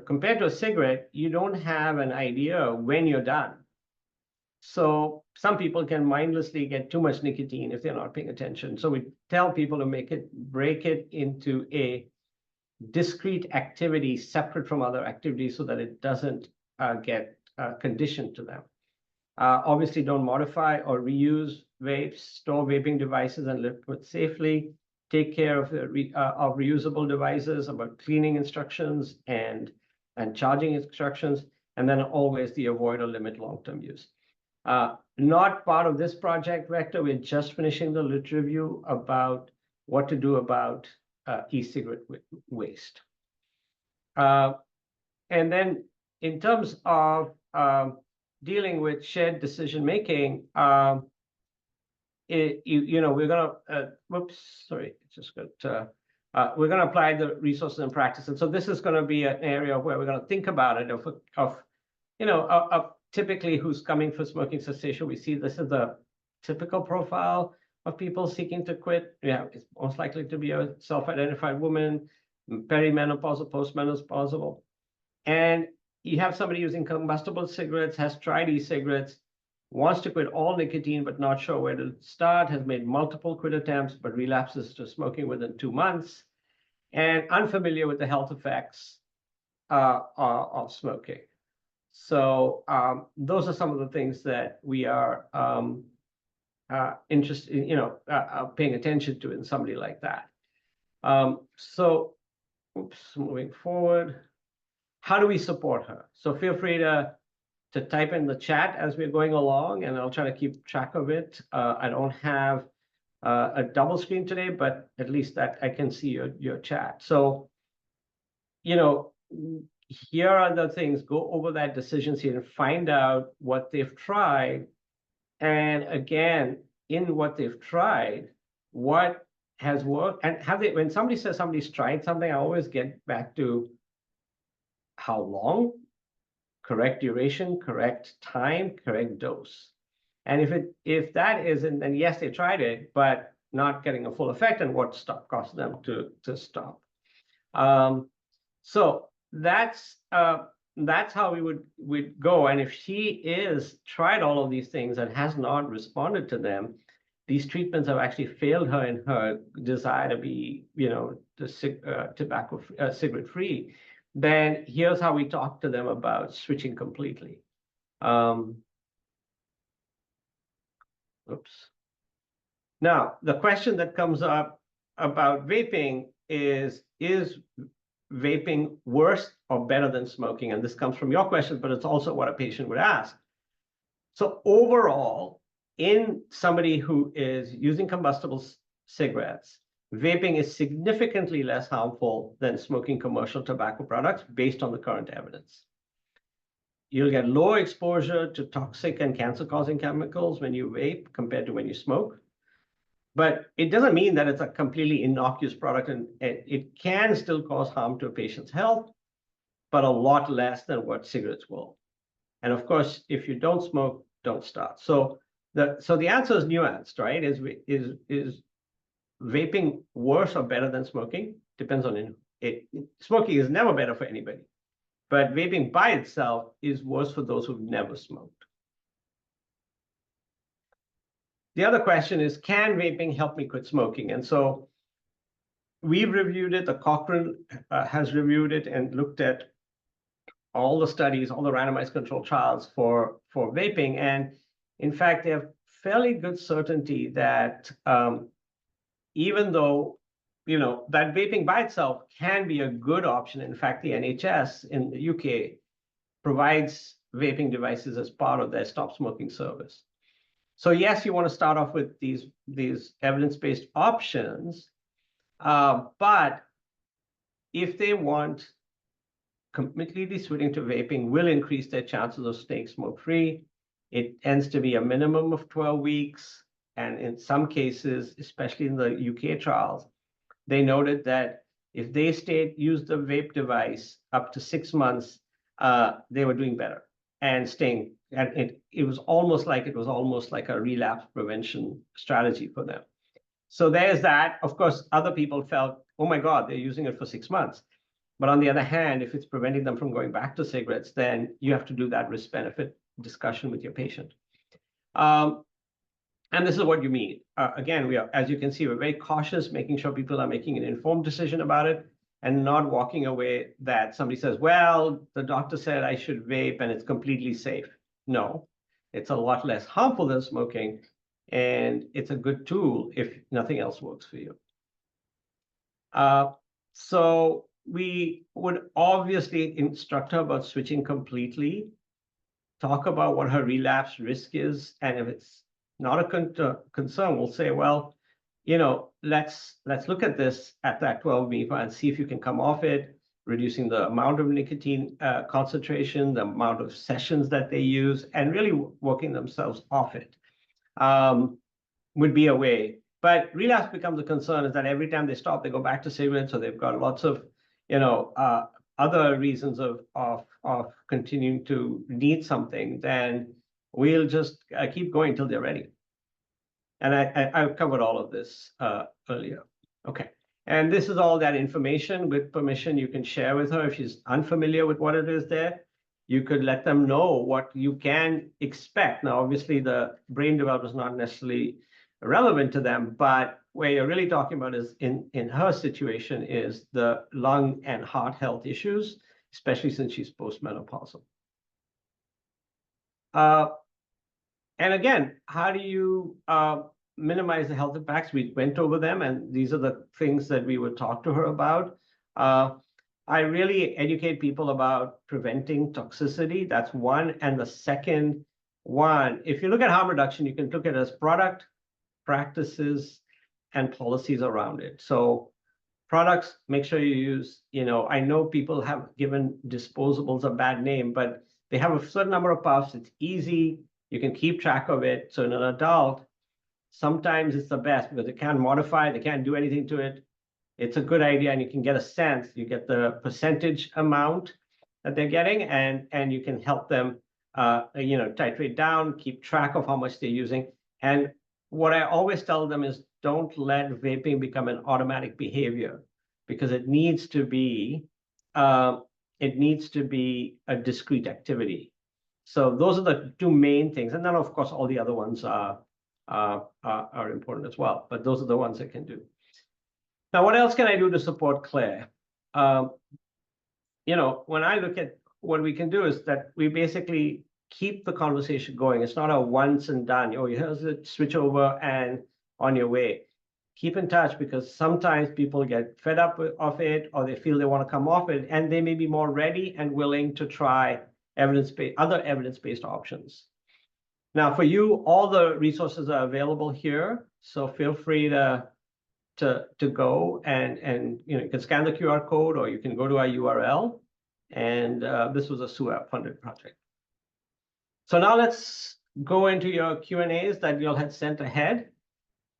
compared to a cigarette, you don't have an idea when you're done. So some people can mindlessly get too much nicotine if they're not paying attention. So we tell people to break it into a discrete activity separate from other activities so that it doesn't get conditioned to them. Obviously, don't modify or reuse vapes, store vaping devices and liquid safely. Take care of reusable devices, about cleaning instructions and charging instructions, and then always the avoid or limit long-term use. Not part of this project vector. We're just finishing the literature review about what to do about e-cigarette waste. And then in terms of dealing with shared decision making, we're gonna we're gonna apply the resources and practice. And so this is going to be an area where we're going to think about it of typically who's coming for smoking cessation. We see this is a typical profile of people seeking to quit. Yeah, it's most likely to be a self-identified woman, perimenopausal, postmenopausal, and you have somebody using combustible cigarettes, has tried e-cigarettes, wants to quit all nicotine but not sure where to start, has made multiple quit attempts but relapses to smoking within 2 months, and unfamiliar with the health effects of smoking. So those are some of the things that we are interested in, paying attention to in somebody like that. Moving forward. How do we support her? So feel free to type in the chat as we're going along, and I'll try to keep track of it. I don't have a double screen today, but at least that I can see your chat. So, here are the things. Go over that decision sheet and find out what they've tried. And again, in what they've tried, what has worked, and when somebody says somebody's tried something, I always get back to how long, correct duration, correct time, correct dose. And if that isn't, then yes, they tried it, but not getting a full effect, and what cost them to stop. So that's how we would go. And if she is tried all of these things and has not responded to them, these treatments have actually failed her in her desire to be, tobacco cigarette free. Then here's how we talk to them about switching completely. Now, the question that comes up about vaping is vaping worse or better than smoking? And this comes from your question, but it's also what a patient would ask. So overall, in somebody who is using combustible cigarettes, vaping is significantly less harmful than smoking commercial tobacco products based on the current evidence. You'll get lower exposure to toxic and cancer-causing chemicals when you vape compared to when you smoke. But it doesn't mean that it's a completely innocuous product, and it can still cause harm to a patient's health, but a lot less than what cigarettes will. And of course, if you don't smoke, don't start. So the answer is nuanced, right? Is vaping worse or better than smoking? Depends on it. Smoking is never better for anybody, but vaping by itself is worse for those who've never smoked. The other question is, can vaping help me quit smoking? And so we've reviewed it. The Cochrane has reviewed it and looked at all the studies, all the randomized controlled trials for vaping. And in fact, they have fairly good certainty that even though, that vaping by itself can be a good option. In fact, the NHS in the UK provides vaping devices as part of their stop smoking service. So yes, you want to start off with these evidence-based options, but if they want completely switching to vaping will increase their chances of staying smoke-free. It tends to be a minimum of 12 weeks. And in some cases, especially in the UK trials, they noted that if they used the vape device up to 6 months, they were doing better and staying. And it was almost like a relapse prevention strategy for them. So there's that. Of course, other people felt, oh my God, they're using it for 6 months. But on the other hand, if it's preventing them from going back to cigarettes, then you have to do that risk-benefit discussion with your patient. And this is what you mean. Again, as you can see, we're very cautious, making sure people are making an informed decision about it. and not walking away that somebody says, well, the doctor said I should vape and it's completely safe. No, it's a lot less harmful than smoking, and it's a good tool if nothing else works for you. So we would obviously instruct her about switching completely, talk about what her relapse risk is, and if it's not a concern, we'll say, well, let's look at this at that 12 MIFA and see if you can come off it, reducing the amount of nicotine concentration, the amount of sessions that they use, and really working themselves off it would be a way. But relapse becomes a concern is that every time they stop, they go back to cigarettes, so they've got lots of, other reasons of continuing to need something. Then we'll just keep going till they're ready. And I covered all of this earlier. Okay. And this is all that information. With permission, you can share with her if she's unfamiliar with what it is there. You could let them know what you can expect. Now, obviously, the brain development is not necessarily relevant to them, but where you're really talking about is in her situation is the lung and heart health issues, especially since she's postmenopausal. And again, how do you minimize the health impacts? We went over them, and these are the things that we would talk to her about. I really educate people about preventing toxicity. That's one. And the second one, if you look at harm reduction, you can look at it as product, practices, and policies around it. So products, make sure you use, I know people have given disposables a bad name, but they have a certain number of puffs. It's easy. You can keep track of it. So in an adult, sometimes it's the best because they can't modify it. They can't do anything to it. It's a good idea, and you can get a sense. You get the percentage amount that they're getting, and you can help them, titrate down, keep track of how much they're using. And what I always tell them is don't let vaping become an automatic behavior, because it needs to be a discrete activity. So those are the two main things, and then of course all the other ones are important as well. But those are the ones I can do. Now, what else can I do to support Claire? When I look at what we can do is that we basically keep the conversation going. It's not a once and done. Oh, here's it, switch over and on your way. Keep in touch, because sometimes people get fed up of it, or they feel they want to come off it, and they may be more ready and willing to try other evidence-based options. Now, for you, all the resources are available here, so feel free to go and you can scan the QR code, or you can go to our URL. And this was a SUAP funded project. So now let's go into your Q&As that you all had sent ahead.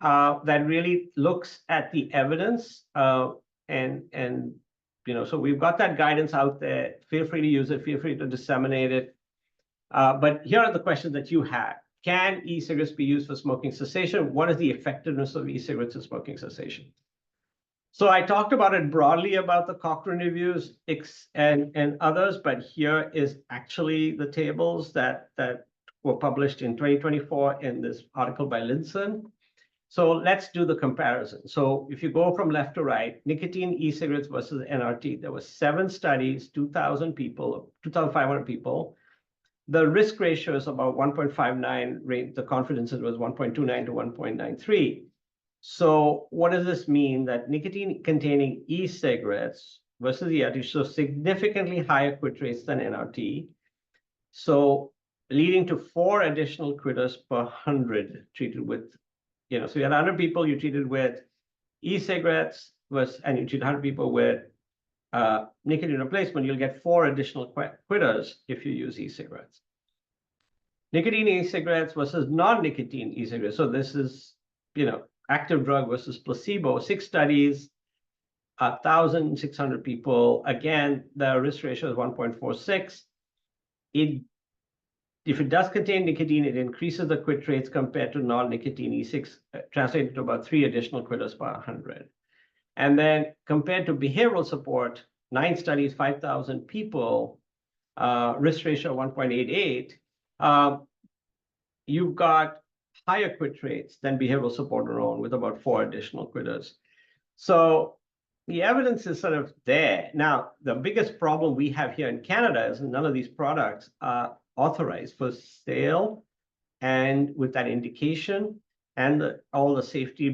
That really looks at the evidence, so we've got that guidance out there. Feel free to use it. Feel free to disseminate it. But here are the questions that you had. Can e-cigarettes be used for smoking cessation? What is the effectiveness of e-cigarettes in smoking cessation? So I talked about it broadly about the Cochrane reviews and others, but here is actually the tables that were published in 2024 in this article by Linson. So let's do the comparison. So if you go from left to right, nicotine e-cigarettes versus NRT, there were 7 studies, 2,500 people. The risk ratio is about 1.59 rate. The confidence interval was 1.29 to 1.93. So what does this mean? That nicotine-containing e-cigarettes versus ERT show significantly higher quit rates than NRT. So leading to 4 additional quitters per 100 treated with, so you had 100 people you treated with e-cigarettes, and you treat 100 people with nicotine replacement, you'll get 4 additional quitters if you use e-cigarettes. Nicotine e-cigarettes versus non-nicotine e-cigarettes. So this is, active drug versus placebo. 6 studies, 1,600 people. Again, the risk ratio is 1.46. If it does contain nicotine, it increases the quit rates compared to non-nicotine e-cigs, translated to about 3 additional quitters per 100. And then compared to behavioral support, 9 studies, 5,000 people, risk ratio 1.88, you've got higher quit rates than behavioral support alone, with about 4 additional quitters. So the evidence is sort of there. Now, the biggest problem we have here in Canada is none of these products are authorized for sale and with that indication and all the safety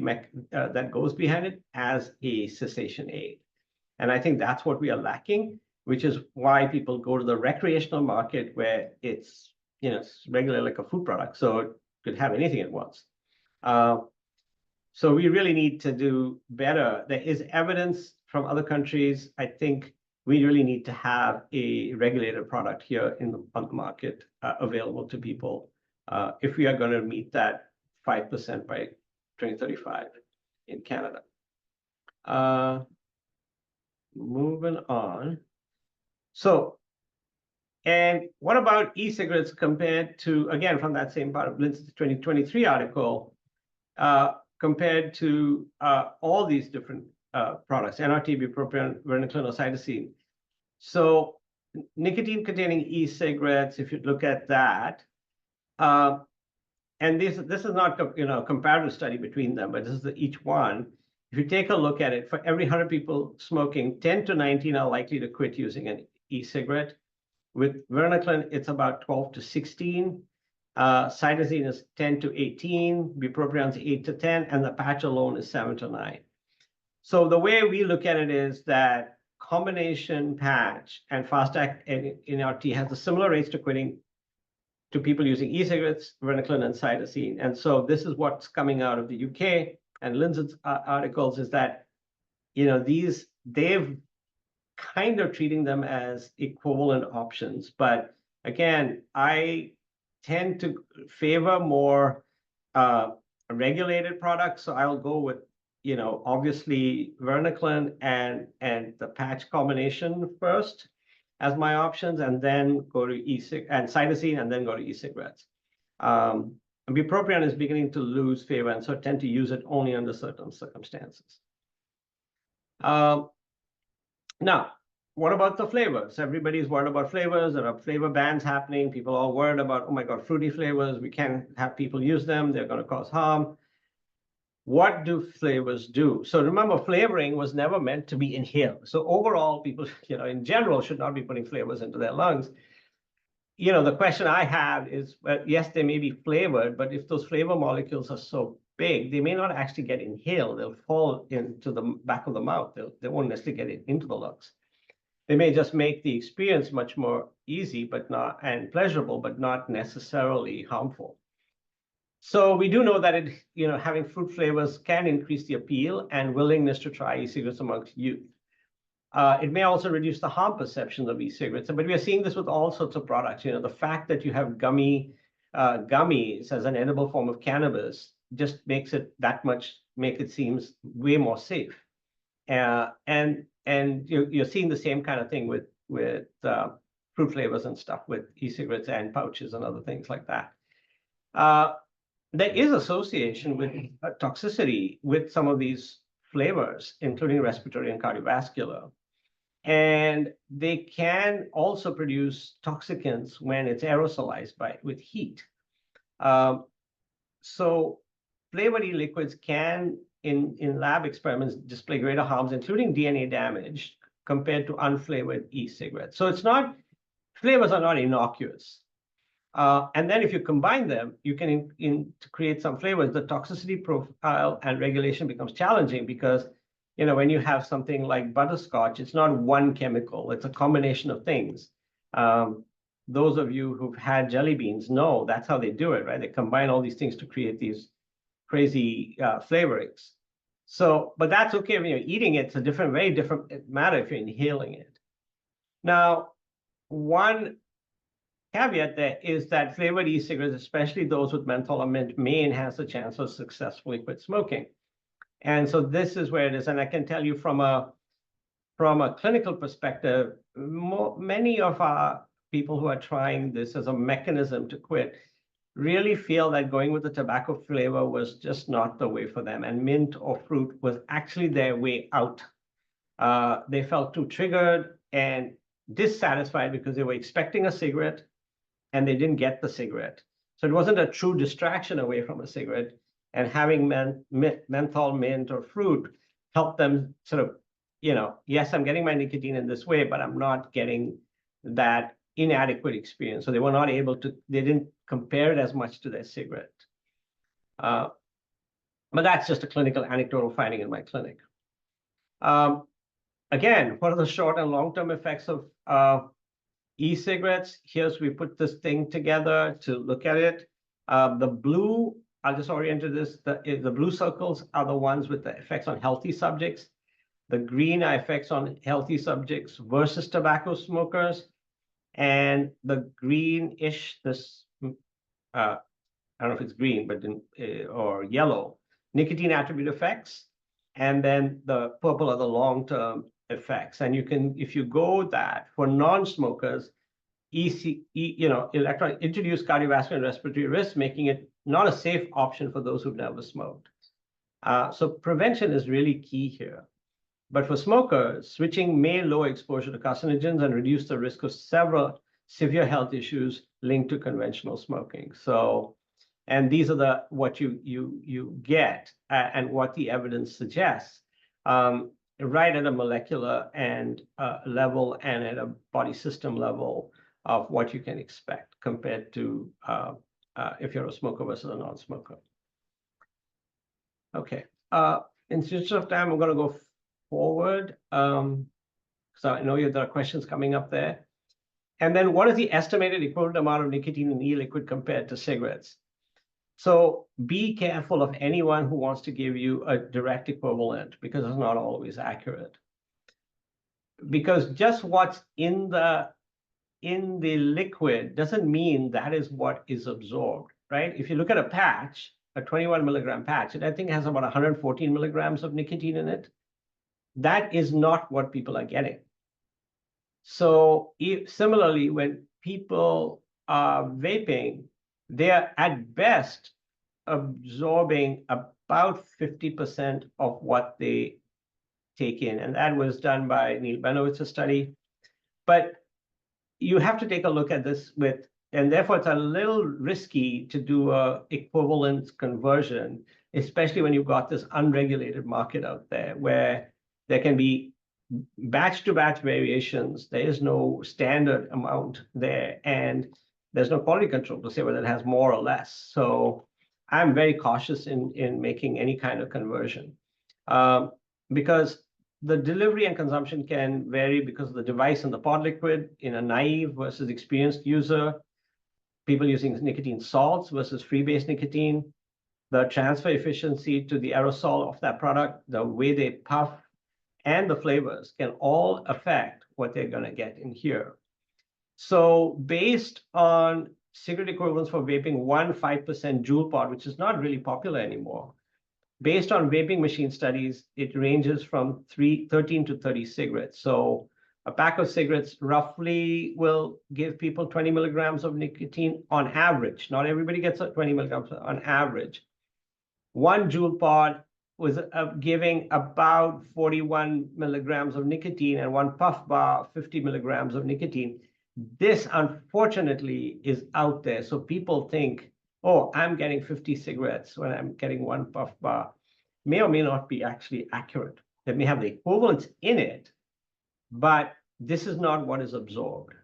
that goes behind it as a cessation aid. And I think that's what we are lacking, which is why people go to the recreational market where it's, it's regular like a food product. So it could have anything it wants. So we really need to do better. There is evidence from other countries. I think we really need to have a regulated product here on the market available to people if we are going to meet that 5% by 2035 in Canada. Moving on. So, and what about e-cigarettes compared to, again, from that same part of Blintz's 2023 article, compared to all these different products, NRT, bupropion, varenicline, or cytosine. So nicotine-containing e-cigarettes, if you look at that, and this is not a comparative study between them, but this is each one. If you take a look at it, for every 100 people smoking, 10 to 19 are likely to quit using an e-cigarette. With varenicline, it's about 12 to 16. Cytosine is 10 to 18, bupropion is 8 to 10, and the patch alone is 7 to 9. So the way we look at it is that combination patch and fast-act NRT has the similar rates to quitting to people using e-cigarettes, varenicline, and cytosine. And so this is what's coming out of the UK and Lindsay's articles is that, they've kind of treating them as equivalent options. But again, I tend to favor more regulated products. So I'll go with, obviously varenicline and the patch combination first as my options, and then go to e-cig and cytosine, and then go to e-cigarettes. Bupropion is beginning to lose favor, and so I tend to use it only under certain circumstances. Now, what about the flavors? Everybody's worried about flavors. There are flavor bans happening. People are worried about, oh my God, fruity flavors. We can't have people use them. They're going to cause harm. What do flavors do? So remember, flavoring was never meant to be inhaled. So overall, people, in general, should not be putting flavors into their lungs. The question I have is, well, yes, they may be flavored, but if those flavor molecules are so big, they may not actually get inhaled. They'll fall into the back of the mouth. They won't necessarily get into the lungs. They may just make the experience much more easy, and pleasurable, but not necessarily harmful. So we do know that having fruit flavors can increase the appeal and willingness to try e-cigarettes amongst youth. It may also reduce the harm perception of e-cigarettes, but we are seeing this with all sorts of products. The fact that you have gummies as an edible form of cannabis just makes it make it seems way more safe. And you're seeing the same kind of thing with fruit flavors and stuff with e-cigarettes and pouches and other things like that. There is association with toxicity with some of these flavors, including respiratory and cardiovascular. And they can also produce toxicants when it's aerosolized with heat. So flavored e-liquids can, in lab experiments, display greater harms, including DNA damage, compared to unflavored e-cigarettes. So flavors are not innocuous. And then if you combine them, you can create some flavors. The toxicity profile and regulation becomes challenging because, when you have something like butterscotch, it's not one chemical, it's a combination of things. Those of you who've had jelly beans know that's how they do it, right? They combine all these things to create these crazy flavorings. So, but that's okay when you're eating it. It's a very different matter if you're inhaling it. Now, one caveat there is that flavored e-cigarettes, especially those with menthol or mint, may enhance the chance of successfully quit smoking. And so this is where it is. And I can tell you from a clinical perspective, many of our people who are trying this as a mechanism to quit really feel that going with the tobacco flavor was just not the way for them. And mint or fruit was actually their way out. They felt too triggered and dissatisfied because they were expecting a cigarette and they didn't get the cigarette. So it wasn't a true distraction away from a cigarette. And having menthol, mint, or fruit helped them sort of yes, I'm getting my nicotine in this way, but I'm not getting that inadequate experience. So they were not able to, they didn't compare it as much to their cigarette. But that's just a clinical anecdotal finding in my clinic. Again, what are the short and long-term effects of e-cigarettes? Here's, we put this thing together to look at it. The blue, I'll just orient this, the blue circles are the ones with the effects on healthy subjects. The green are effects on healthy subjects versus tobacco smokers. And the greenish, this, I don't know if it's green, but or yellow, nicotine attribute effects. And then the purple are the long-term effects. And you can, if you go that for non-smokers, electronic introduce cardiovascular and respiratory risk, making it not a safe option for those who've never smoked. So prevention is really key here. But for smokers, switching may lower exposure to carcinogens and reduce the risk of several severe health issues linked to conventional smoking. So, and these are what you get and what the evidence suggests, right at a molecular and level and at a body system level of what you can expect compared to if you're a smoker versus a non-smoker. Okay, in the interest of time, I'm going to go forward. So I know there are questions coming up there. And then what is the estimated equivalent amount of nicotine in e-liquid compared to cigarettes? So be careful of anyone who wants to give you a direct equivalent, because it's not always accurate. Because just what's in the liquid doesn't mean that is what is absorbed, right? If you look at a patch, a 21 milligram patch, and I think it has about 114 milligrams of nicotine in it. That is not what people are getting. So similarly, when people are vaping, they are at best absorbing about 50% of what they take in. And that was done by Neil Benowitz's study. But you have to take a look at this with, and therefore it's a little risky to do a equivalence conversion, especially when you've got this unregulated market out there where there can be batch to batch variations. There is no standard amount there, and there's no quality control to say whether it has more or less. So I'm very cautious in making any kind of conversion because the delivery and consumption can vary because of the device and the pod liquid in a naive versus experienced user, people using nicotine salts versus free-base nicotine, the transfer efficiency to the aerosol of that product, the way they puff, and the flavors can all affect what they're going to get in here. So based on cigarette equivalents for vaping, 5% Joule pod, which is not really popular anymore, based on vaping machine studies, it ranges from 13 to 30 cigarettes. So a pack of cigarettes roughly will give people 20 milligrams of nicotine on average. Not everybody gets 20 milligrams on average. One Joule pod was giving about 41 milligrams of nicotine, and one puff bar, 50 milligrams of nicotine. This, unfortunately, is out there. So people think, oh, I'm getting 50 cigarettes when I'm getting one puff bar. May or may not be actually accurate. They may have the equivalents in it, but this is not what is absorbed.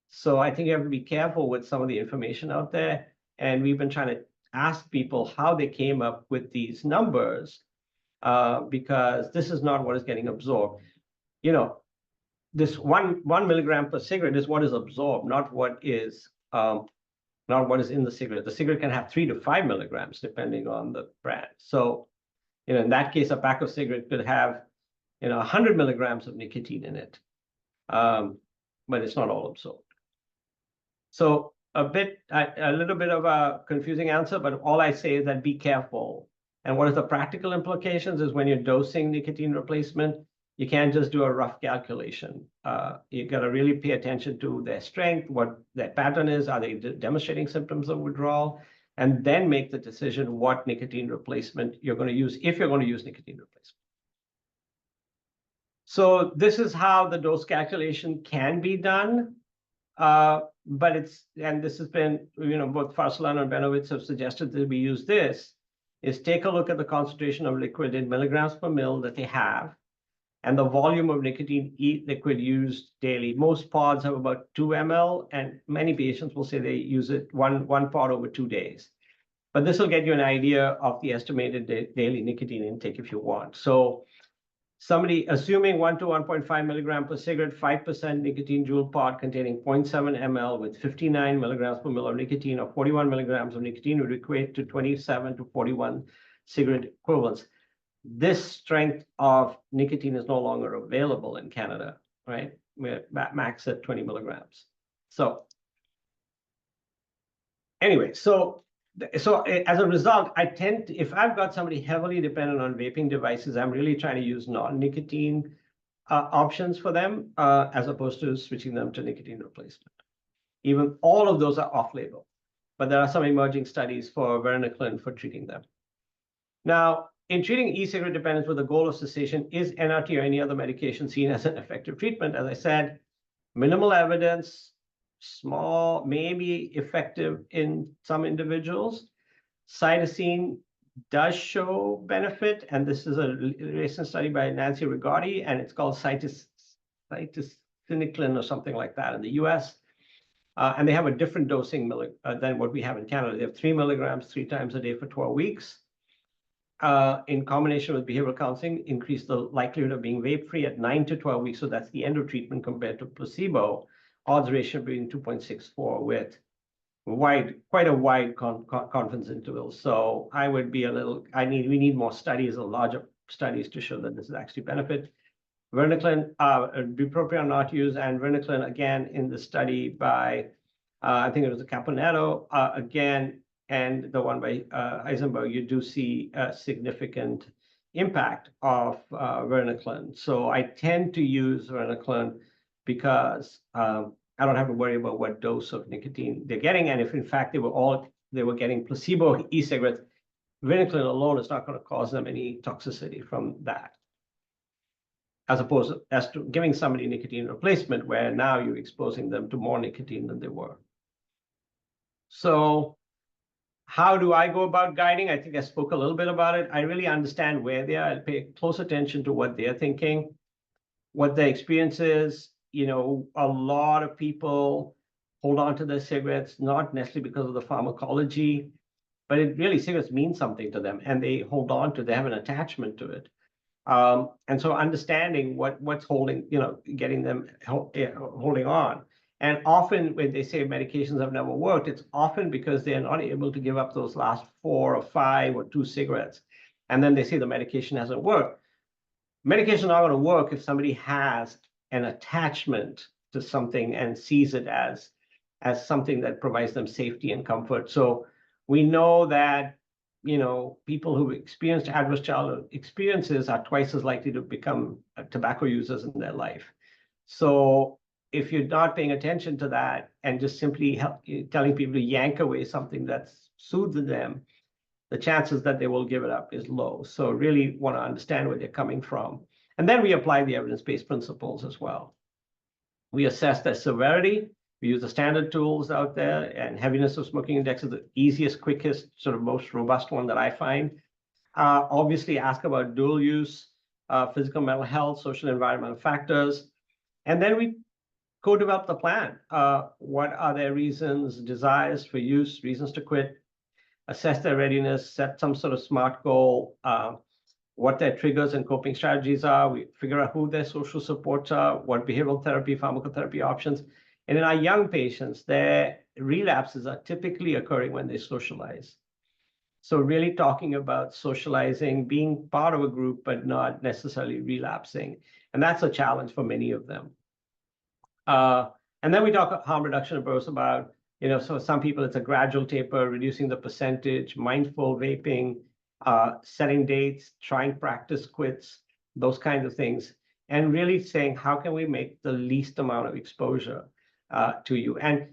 So I think you have to be careful with some of the information out there. And we've been trying to ask people how they came up with these numbers because this is not what is getting absorbed. This one milligram per cigarette is what is absorbed, not what is in the cigarette. The cigarette can have 3 to 5 milligrams depending on the brand. So, in that case, a pack of cigarette could have, 100 milligrams of nicotine in it, but it's not all absorbed. So a little bit of a confusing answer, but all I say is that be careful. And what is the practical implications is when you're dosing nicotine replacement, you can't just do a rough calculation. You got to really pay attention to their strength, what their pattern is, are they demonstrating symptoms of withdrawal, and then make the decision what nicotine replacement you're going to use, if you're going to use nicotine replacement. So this is how the dose calculation can be done. But this has been, both Farsalan and Benowitz have suggested that we use this, is take a look at the concentration of liquid in milligrams per mil that they have, and the volume of nicotine liquid used daily. Most pods have about 2 ml, and many patients will say they use it one pod over 2 days. But this will get you an idea of the estimated daily nicotine intake if you want. So somebody assuming 1 to 1.5 milligram per cigarette, 5% nicotine joule pod containing 0.7 ml with 59 milligrams per mil of nicotine, or 41 milligrams of nicotine would equate to 27 to 41 cigarette equivalents. This strength of nicotine is no longer available in Canada, right? We're max at 20 milligrams. So anyway, so as a result, I tend to, if I've got somebody heavily dependent on vaping devices, I'm really trying to use non-nicotine options for them, as opposed to switching them to nicotine replacement. Even all of those are off-label, but there are some emerging studies for varenicline for treating them. Now, in treating e-cigarette dependence with the goal of cessation, is NRT or any other medication seen as an effective treatment? As I said, minimal evidence, small, maybe effective in some individuals. Cytosine does show benefit, and this is a recent study by Nancy Rigotti, and it's called cytisinicline or something like that in the US. And they have a different dosing than what we have in Canada. They have 3 milligrams 3 times a day for 12 weeks. In combination with behavioral counseling, increase the likelihood of being vape-free at 9 to 12 weeks. So that's the end of treatment compared to placebo. Odds ratio being 2.64 with quite a wide confidence interval. So I would be we need more studies or larger studies to show that this is actually benefit. Varenicline, bupropion not used, and varenicline again in the study by, I think it was a Caponetto, again, and the one by Eisenberg, you do see a significant impact of varenicline. So I tend to use varenicline because I don't have to worry about what dose of nicotine they're getting. And if in fact they were getting placebo e-cigarettes, varenicline alone is not going to cause them any toxicity from that. As opposed to giving somebody nicotine replacement, where now you're exposing them to more nicotine than they were. So how do I go about guiding? I think I spoke a little bit about it. I really understand where they are. I pay close attention to what they're thinking, what their experience is. You know, a lot of people hold on to their cigarettes, not necessarily because of the pharmacology, but it really, cigarettes mean something to them, and they hold on to, they have an attachment to it. And so understanding what's holding, getting them holding on. And often when they say medications have never worked, it's often because they're not able to give up those last 4 or 5 or 2 cigarettes. And then they say the medication hasn't worked. Medication is not going to work if somebody has an attachment to something and sees it as something that provides them safety and comfort. So we know that, people who've experienced adverse childhood experiences are twice as likely to become tobacco users in their life. So if you're not paying attention to that and just simply telling people to yank away something that's soothes them, the chances that they will give it up is low. So really want to understand where they're coming from. And then we apply the evidence-based principles as well. We assess their severity. We use the standard tools out there, and heaviness of smoking index is the easiest, quickest, sort of most robust one that I find. Obviously ask about dual use, physical, mental health, social, environmental factors. And then we co-develop the plan. What are their reasons, desires for use, reasons to quit, assess their readiness, set some sort of SMART goal, what their triggers and coping strategies are. We figure out who their social supports are, what behavioral therapy, pharmacotherapy options. And in our young patients, their relapses are typically occurring when they socialize. So really talking about socializing, being part of a group, but not necessarily relapsing. And that's a challenge for many of them. And then we talk harm reduction approach about, so some people it's a gradual taper, reducing the percentage, mindful vaping, setting dates, trying practice quits, those kinds of things. And really saying, how can we make the least amount of exposure to you? And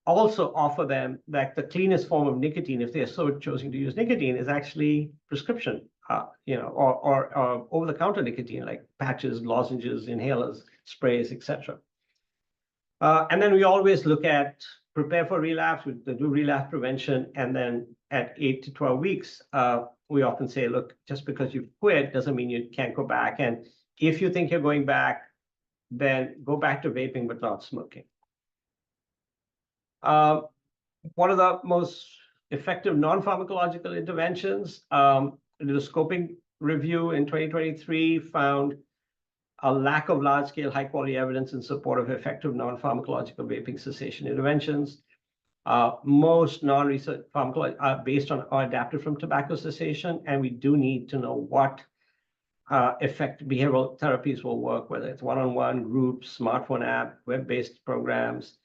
also offer them that the cleanest form of nicotine, if they're so choosing to use nicotine, is actually prescription, or over-the-counter nicotine, like patches, lozenges, inhalers, sprays, etc. And then we always look at prepare for relapse, we do relapse prevention, and then at 8 to 12 weeks, we often say, look, just because you've quit doesn't mean you can't go back. And If you think you're going back, then go back to vaping, but not smoking. One of the most effective non-pharmacological interventions, the scoping review in 2023 found a lack of large-scale, high-quality evidence in support of effective non-pharmacological vaping cessation interventions. Most non-research pharmacology are based on or adapted from tobacco cessation, and we do need to know what effect behavioral therapies will work, whether it's one-on-one, groups, smartphone app, web-based programs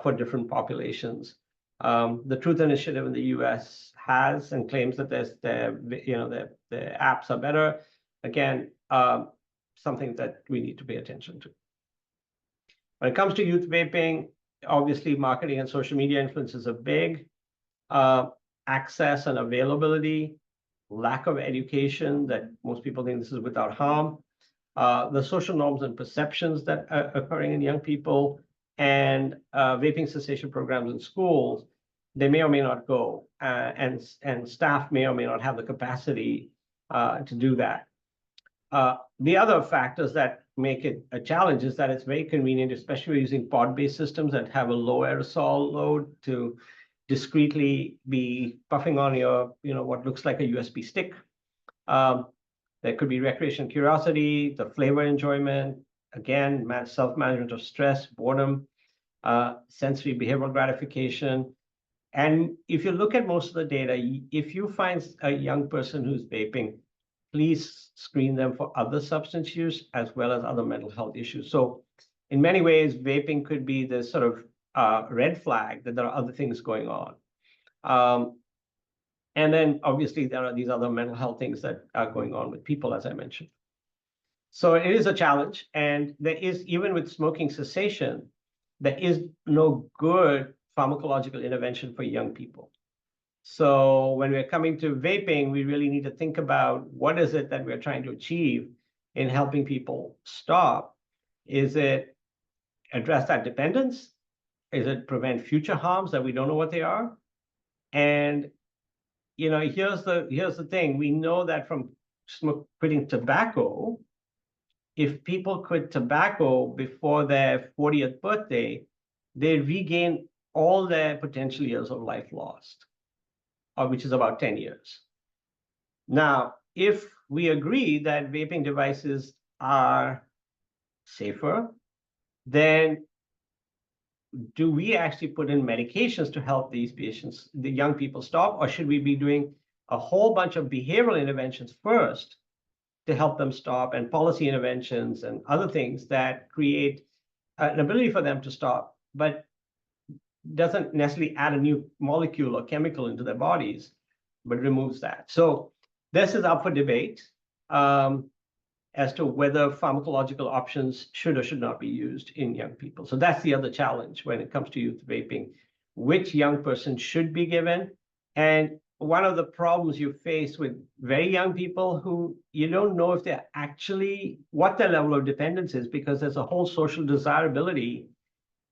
for different populations. The Truth Initiative in the U.S. has and claims that the apps are better. Again, something that we need to pay attention to. When it comes to youth vaping, obviously marketing and social media influences are big. Access and availability, lack of education that most people think this is without harm, the social norms and perceptions that are occurring in young people, and vaping cessation programs in schools, they may or may not go, and staff may or may not have the capacity to do that. The other factors that make it a challenge is that it's very convenient, especially using pod-based systems that have a low aerosol load, to discreetly be puffing on your, what looks like a USB stick. There could be recreation curiosity, the flavor enjoyment, again, self-management of stress, boredom, sensory behavioral gratification. And if you look at most of the data, if you find a young person who's vaping, please screen them for other substance use as well as other mental health issues. So in many ways, vaping could be this sort of red flag that there are other things going on. And then obviously there are these other mental health things that are going on with people, as I mentioned. So it is a challenge. And there is, even with smoking cessation, there is no good pharmacological intervention for young people. So when we're coming to vaping, we really need to think about what is it that we're trying to achieve in helping people stop. Is it address that dependence? Is it prevent future harms that we don't know what they are? And here's the thing. We know that from quitting tobacco, if people quit tobacco before their 40th birthday, they regain all their potential years of life lost, which is about 10 years. Now, if we agree that vaping devices are safer, then do we actually put in medications to help these patients, the young people, stop, or should we be doing a whole bunch of behavioral interventions first to help them stop, and policy interventions and other things that create an ability for them to stop, but doesn't necessarily add a new molecule or chemical into their bodies, but removes that? So this is up for debate as to whether pharmacological options should or should not be used in young people. So that's the other challenge when it comes to youth vaping. Which young person should be given? And one of the problems you face with very young people who you don't know if they're actually, what their level of dependence is, because there's a whole social desirability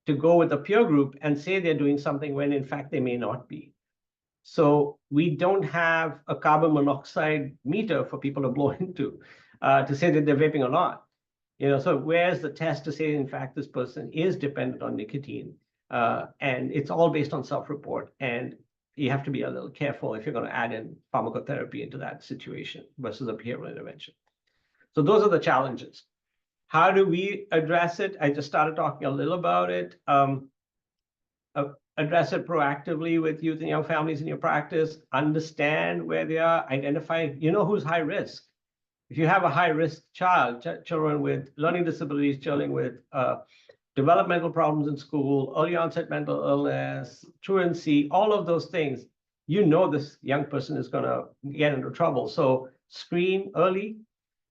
to go with a peer group and say they're doing something when in fact they may not be. So we don't have a carbon monoxide meter for people to blow into to say that they're vaping or not. So where's the test to say in fact this person is dependent on nicotine? And it's all based on self-report, and you have to be a little careful if you're going to add in pharmacotherapy into that situation versus a behavioral intervention. So those are the challenges. How do we address it? I just started talking a little about it. Address it proactively with youth and young families in your practice. Understand where they are. Identify, who's high risk. If you have a high risk child, children with learning disabilities, children with developmental problems in school, early onset mental illness, truancy, all of those things, this young person is going to get into trouble. So screen early,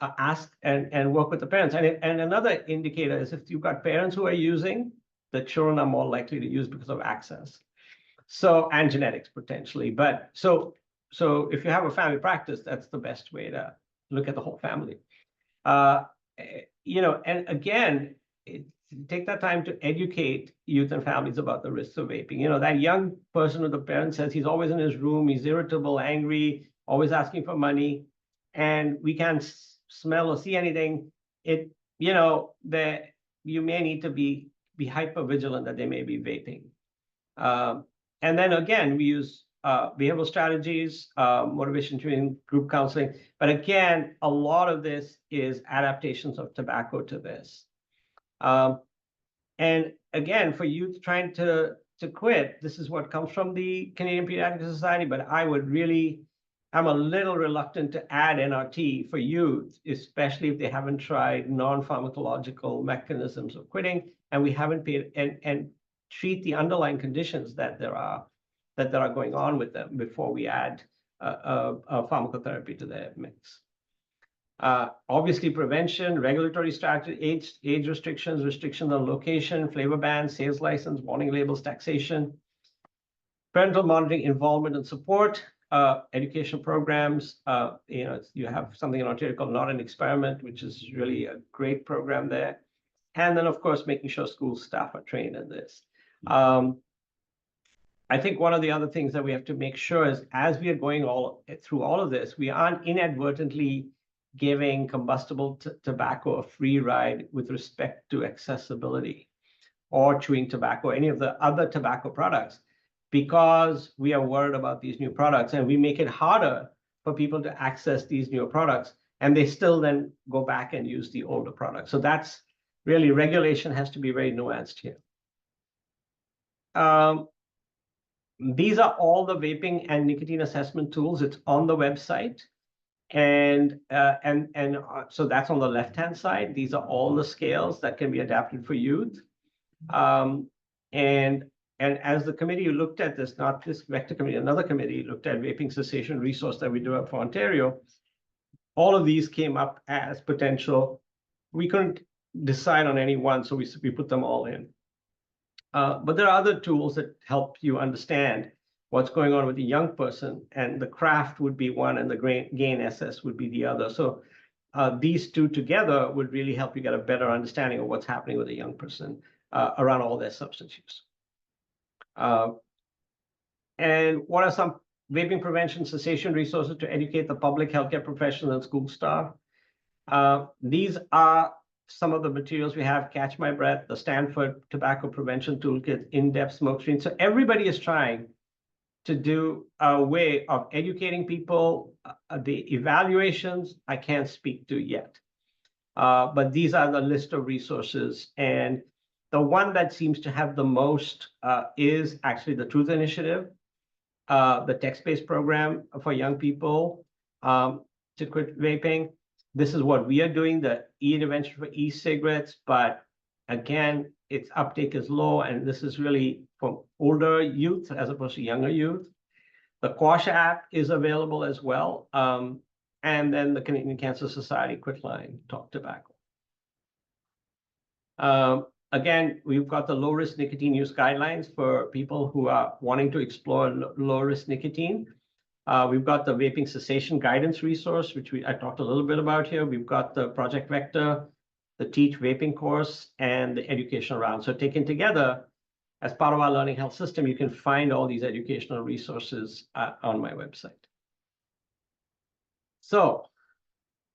ask and work with the parents. And another indicator is if you've got parents who are using, the children are more likely to use because of access. So, and genetics potentially. But so if you have a family practice, that's the best way to look at the whole family. And again, take that time to educate youth and families about the risks of vaping. That young person with the parent says he's always in his room, he's irritable, angry, always asking for money, and we can't smell or see anything. you may need to be hyper vigilant that they may be vaping. And then again, we use behavioral strategies, motivation training, group counseling. But again, a lot of this is adaptations of tobacco to this. And again, for youth trying to quit, this is what comes from the Canadian Pediatric Society, but I'm a little reluctant to add NRT for youth, especially if they haven't tried non-pharmacological mechanisms of quitting, and we haven't paid and treat the underlying conditions that there are going on with them before we add a pharmacotherapy to their mix. Obviously, prevention, regulatory strategy, age restrictions, restrictions on location, flavor bans, sales license, warning labels, taxation, parental monitoring, involvement and support, education programs. You have something in Ontario called Not an Experiment, which is really a great program there. And then, of course, making sure school staff are trained in this. I think one of the other things that we have to make sure is, as we are going through all of this, we aren't inadvertently giving combustible tobacco a free ride with respect to accessibility, or chewing tobacco, any of the other tobacco products, because we are worried about these new products, and we make it harder for people to access these new products, and they still then go back and use the older products. So that's really, regulation has to be very nuanced here. These are all the vaping and nicotine assessment tools. It's on the website. And so that's on the left-hand side. These are all the scales that can be adapted for youth. And as the committee looked at this, not this vector committee, another committee looked at vaping cessation resource that we do for Ontario, all of these came up as potential. We couldn't decide on any one, so we put them all in. But there are other tools that help you understand what's going on with the young person, and the craft would be one, and the GAIN SS would be the other. So these two together would really help you get a better understanding of what's happening with a young person around all their substance use. And what are some vaping prevention cessation resources to educate the public, healthcare professionals, and school staff? These are some of the materials we have: Catch My Breath, the Stanford Tobacco Prevention Toolkit, in-depth smoke screen. So everybody is trying to do a way of educating people. The evaluations I can't speak to yet, but these are the list of resources. And the one that seems to have the most is actually the Truth Initiative, the text-based program for young people to quit vaping. This is what we are doing, the e-intervention for e-cigarettes, but again, its uptake is low, and this is really for older youth as opposed to younger youth. The Quash app is available as well, and then the Canadian Cancer Society Quitline Talk Tobacco. Again, we've got the low-risk nicotine use guidelines for people who are wanting to explore low-risk nicotine. We've got the vaping cessation guidance resource, which I talked a little bit about here. We've got the Project Vector, the Teach Vaping course, and the educational round. So taken together, as part of our learning health system, you can find all these educational resources on my website. So,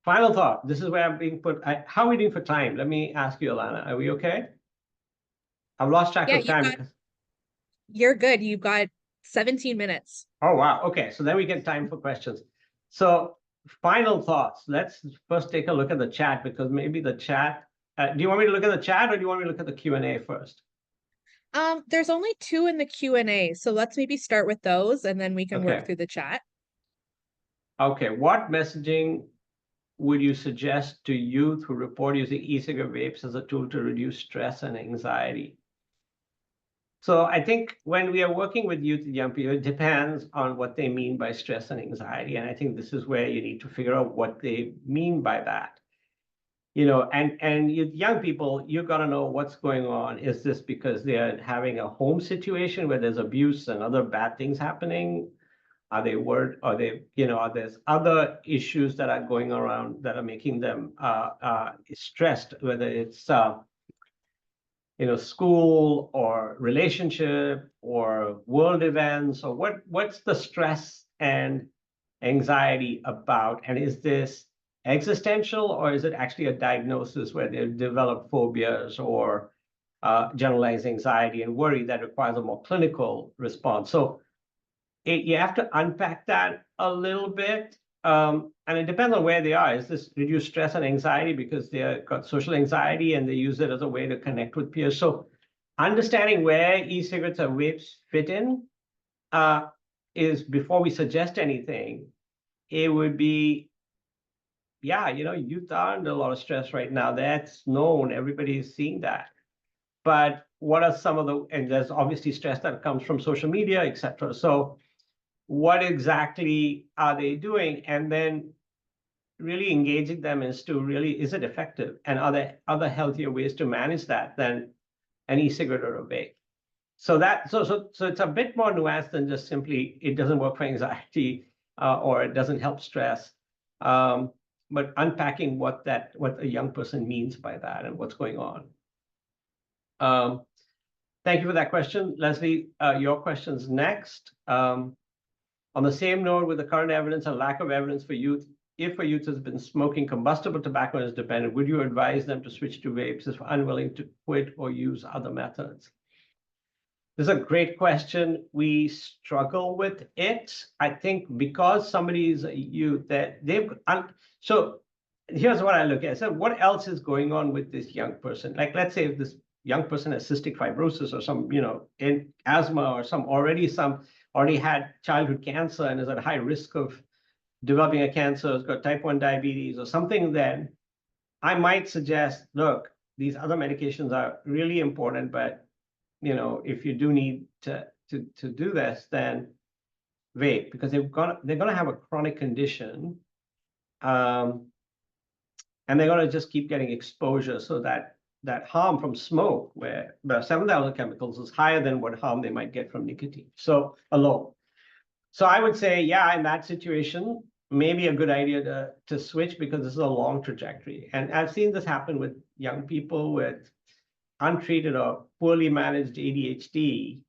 final thought. This is where I'm being put. How are we doing for time? Let me ask you, Alana. Are we okay? I've lost track of time. You're good. You've got 17 minutes. Oh, wow. Okay. So then we get time for questions. So final thoughts. Let's first take a look at the chat, because maybe the chat, do you want me to look at the chat, or do you want me to look at the Q&A first? There's only 2 in the Q&A, so let's maybe start with those, and then we can work through the chat. Okay. What messaging would you suggest to youth who report using e-cigarette vapes as a tool to reduce stress and anxiety? So I think when we are working with youth and young people, it depends on what they mean by stress and anxiety. And I think this is where you need to figure out what they mean by that. And young people, you've got to know what's going on. Is this because they're having a home situation where there's abuse and other bad things happening? Are they worried? Are they, there's other issues that are going around that are making them stressed, whether it's school or relationship or world events, or what's the stress and anxiety about? And is this existential, or is it actually a diagnosis where they've developed phobias or generalized anxiety and worry that requires a more clinical response? So you have to unpack that a little bit. And it depends on where they are. Is this reduced stress and anxiety because they've got social anxiety and they use it as a way to connect with peers? So understanding where e-cigarettes or vapes fit in is, before we suggest anything, it would be, yeah, youth are under a lot of stress right now. That's known. Everybody is seeing that. But what are some of the, and there's obviously stress that comes from social media, et cetera. So what exactly are they doing? And then really engaging them as to really, is it effective? And are there other healthier ways to manage that than an e-cigarette or a vape? So it's a bit more nuanced than just simply it doesn't work for anxiety or it doesn't help stress. But unpacking what a young person means by that and what's going on. Thank you for that question. Leslie, your question's next. On the same note, with the current evidence and lack of evidence for youth, if a youth has been smoking combustible tobacco and is dependent, would you advise them to switch to vapes if unwilling to quit or use other methods? This is a great question. We struggle with it. I think because somebody is a youth that so here's what I look at. So what else is going on with this young person? Like, let's say if this young person has cystic fibrosis or some, in asthma or already had childhood cancer and is at high risk of developing a cancer, has got type 1 diabetes or something, then I might suggest, look, these other medications are really important, but if you do need to do this, then vape, because they're gonna have a chronic condition, and they're gonna just keep getting exposure, so that harm from smoke, where the 7,000 chemicals, is higher than what harm they might get from nicotine. So alone. So I would say, yeah, in that situation, maybe a good idea to switch, because this is a long trajectory. And I've seen this happen with young people with untreated or poorly managed ADHD,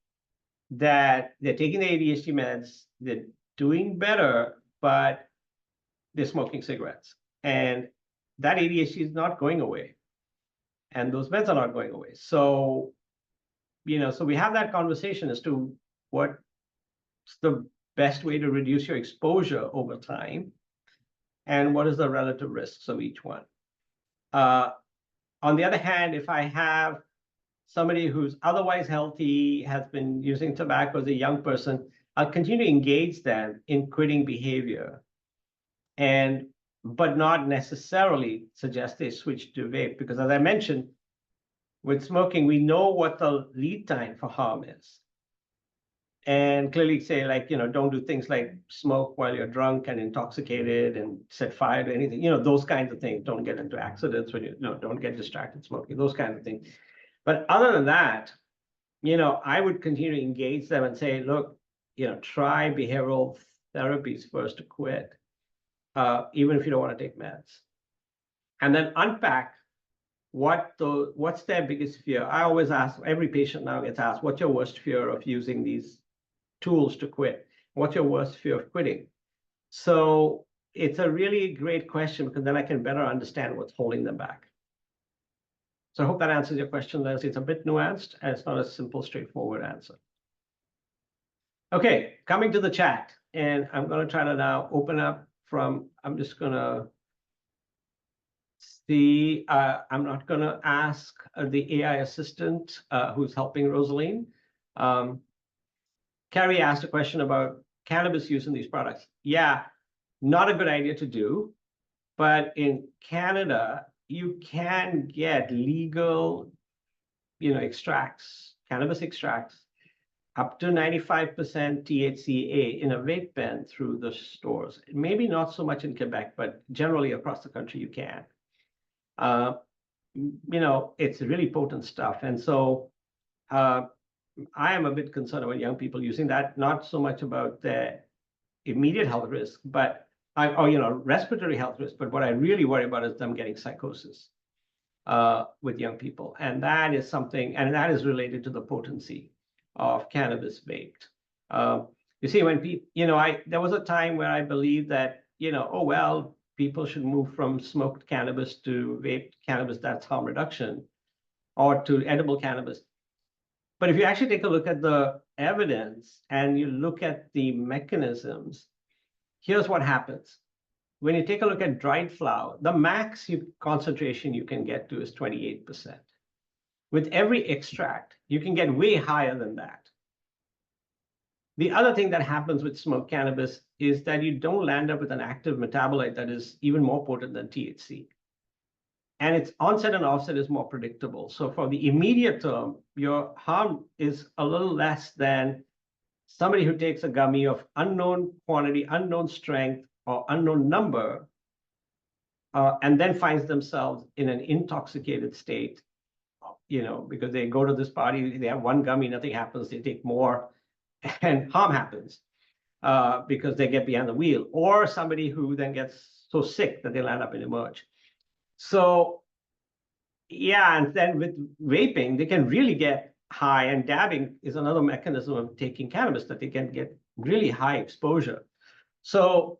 that they're taking the ADHD meds, they're doing better, but they're smoking cigarettes. And that ADHD is not going away. And those meds are not going away. So, so we have that conversation as to what's the best way to reduce your exposure over time, and what is the relative risks of each one. On the other hand, if I have somebody who's otherwise healthy, has been using tobacco as a young person, I'll continue to engage them in quitting behavior, but not necessarily suggest they switch to vape, because as I mentioned, with smoking, we know what the lead time for harm is. And clearly say, like, don't do things like smoke while you're drunk and intoxicated and set fire to anything, those kinds of things. Don't get into accidents when don't get distracted smoking, those kinds of things. But other than that, I would continue to engage them and say, look, try behavioral therapies first to quit, even if you don't want to take meds. And then unpack what's their biggest fear. I always ask, every patient now gets asked, what's your worst fear of using these tools to quit? What's your worst fear of quitting? So it's a really great question, because then I can better understand what's holding them back. So I hope that answers your question, Leslie. It's a bit nuanced, and it's not a simple, straightforward answer. Okay, coming to the chat, and I'm going to try to now open up from, I'm just going to see, I'm not going to ask the AI assistant who's helping Rosaline. Carrie asked a question about cannabis use in these products. Yeah, not a good idea to do, but in Canada, you can get legal, extracts, cannabis extracts, up to 95% THCA in a vape pen through the stores. Maybe not so much in Quebec, but generally across the country you can. It's really potent stuff. And so I am a bit concerned about young people using that, not so much about their immediate health risk, but respiratory health risk. But what I really worry about is them getting psychosis with young people. And that is something, and that is related to the potency of cannabis vaped. You see, when people, there was a time where I believed that, oh, well, people should move from smoked cannabis to vape cannabis, that's harm reduction, or to edible cannabis. But if you actually take a look at the evidence and you look at the mechanisms, here's what happens. When you take a look at dried flower, the max concentration you can get to is 28%. With every extract, you can get way higher than that. The other thing that happens with smoked cannabis is that you don't land up with an active metabolite that is even more potent than THC. And its onset and offset is more predictable. So for the immediate term, your harm is a little less than somebody who takes a gummy of unknown quantity, unknown strength, or unknown number, and then finds themselves in an intoxicated state, because they go to this party, they have one gummy, nothing happens, they take more, and harm happens because they get behind the wheel, or somebody who then gets so sick that they'll end up in emerge. So, yeah, and then with vaping, they can really get high, and dabbing is another mechanism of taking cannabis that they can get really high exposure. So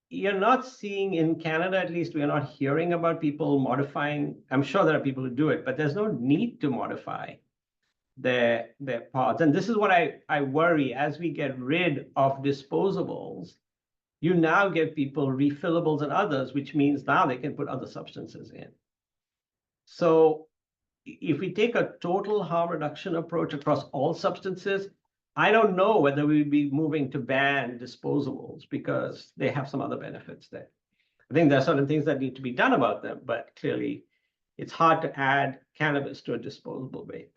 you're not seeing in Canada, at least, we are not hearing about people modifying. I'm sure there are people who do it, but there's no need to modify their pods. And this is what I worry. As we get rid of disposables, you now get people refillables and others, which means now they can put other substances in. So if we take a total harm reduction approach across all substances, I don't know whether we'd be moving to ban disposables because they have some other benefits there. I think there are certain things that need to be done about them, but clearly it's hard to add cannabis to a disposable vape.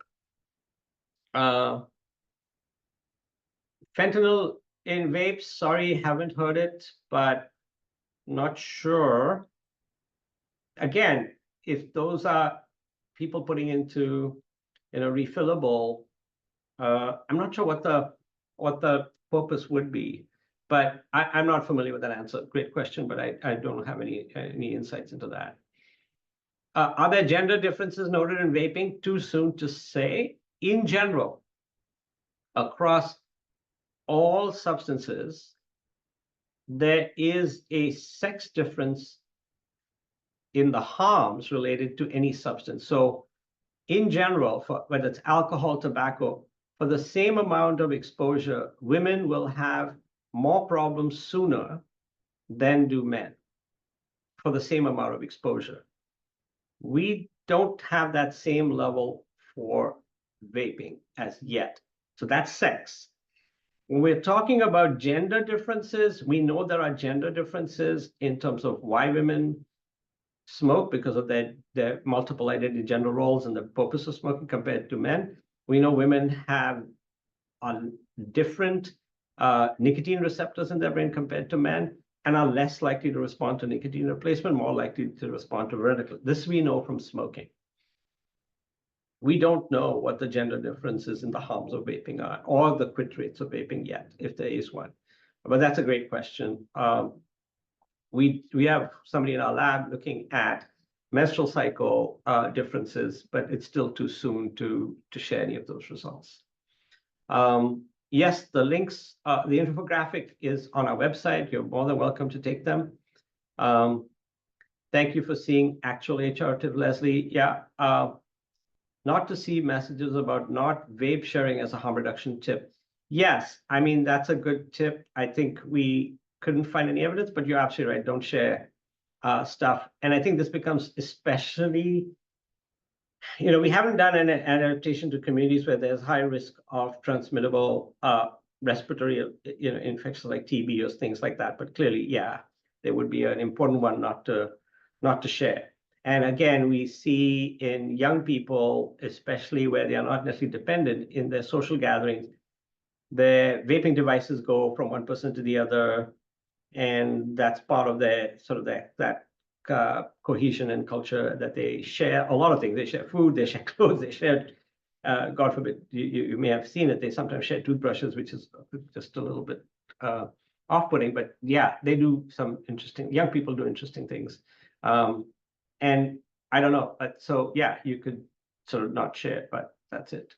Fentanyl in vapes, sorry, haven't heard it, but not sure. Again, if those are people putting into refillable, I'm not sure what the purpose would be, but I'm not familiar with that answer. Great question, but I don't have any insights into that. Are there gender differences noted in vaping? Too soon to say. In general, across all substances, there is a sex difference in the harms related to any substance. So in general, for whether it's alcohol, tobacco, for the same amount of exposure, women will have more problems sooner than do men for the same amount of exposure. We don't have that same level for vaping as yet. So that's sex. When we're talking about gender differences, we know there are gender differences in terms of why women smoke because of their multiple identity gender roles and the purpose of smoking compared to men. We know women have different nicotine receptors in their brain compared to men and are less likely to respond to nicotine replacement, more likely to respond to vertical. This we know from smoking. We don't know what the gender differences in the harms of vaping are or the quit rates of vaping yet, if there is one. But that's a great question. We have somebody in our lab looking at menstrual cycle differences, but it's still too soon to share any of those results. Yes, the links, the infographic is on our website. You're more than welcome to take them. Thank you for seeing actual HR tip, Leslie. Yeah, not to see messages about not vape sharing as a harm reduction tip. Yes, I mean, that's a good tip. I think we couldn't find any evidence, but you're absolutely right. Don't share stuff. And I think this becomes especially, we haven't done an adaptation to communities where there's high risk of transmittable respiratory, infections like TB or things like that. But clearly, yeah, there would be an important one not to share. And again, we see in young people, especially where they are not necessarily dependent in their social gatherings, their vaping devices go from one person to the other, and that's part of their sort of that cohesion and culture that they share a lot of things. They share food, they share clothes, they share, God forbid, you may have seen it, they sometimes share toothbrushes, which is just a little bit off-putting, but yeah, they do some interesting, young people do interesting things. And I don't know, so yeah, you could sort of not share, but that's it.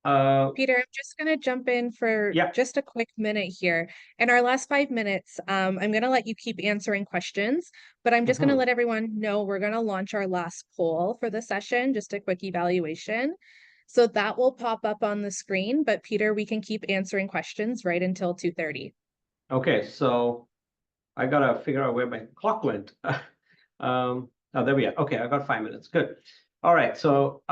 Peter, I'm just going to jump in for Yeah. just a quick minute here. In our last 5 minutes, I'm going to let you keep answering questions, but I'm just going to let everyone know we're going to launch our last poll for the session, just a quick evaluation. So that will pop up on the screen, but Peter, we can keep answering questions right until 2:30. Okay, so I gotta figure out where my clock went. Oh, there we are. Okay, I got 5 minutes. Good. All right, so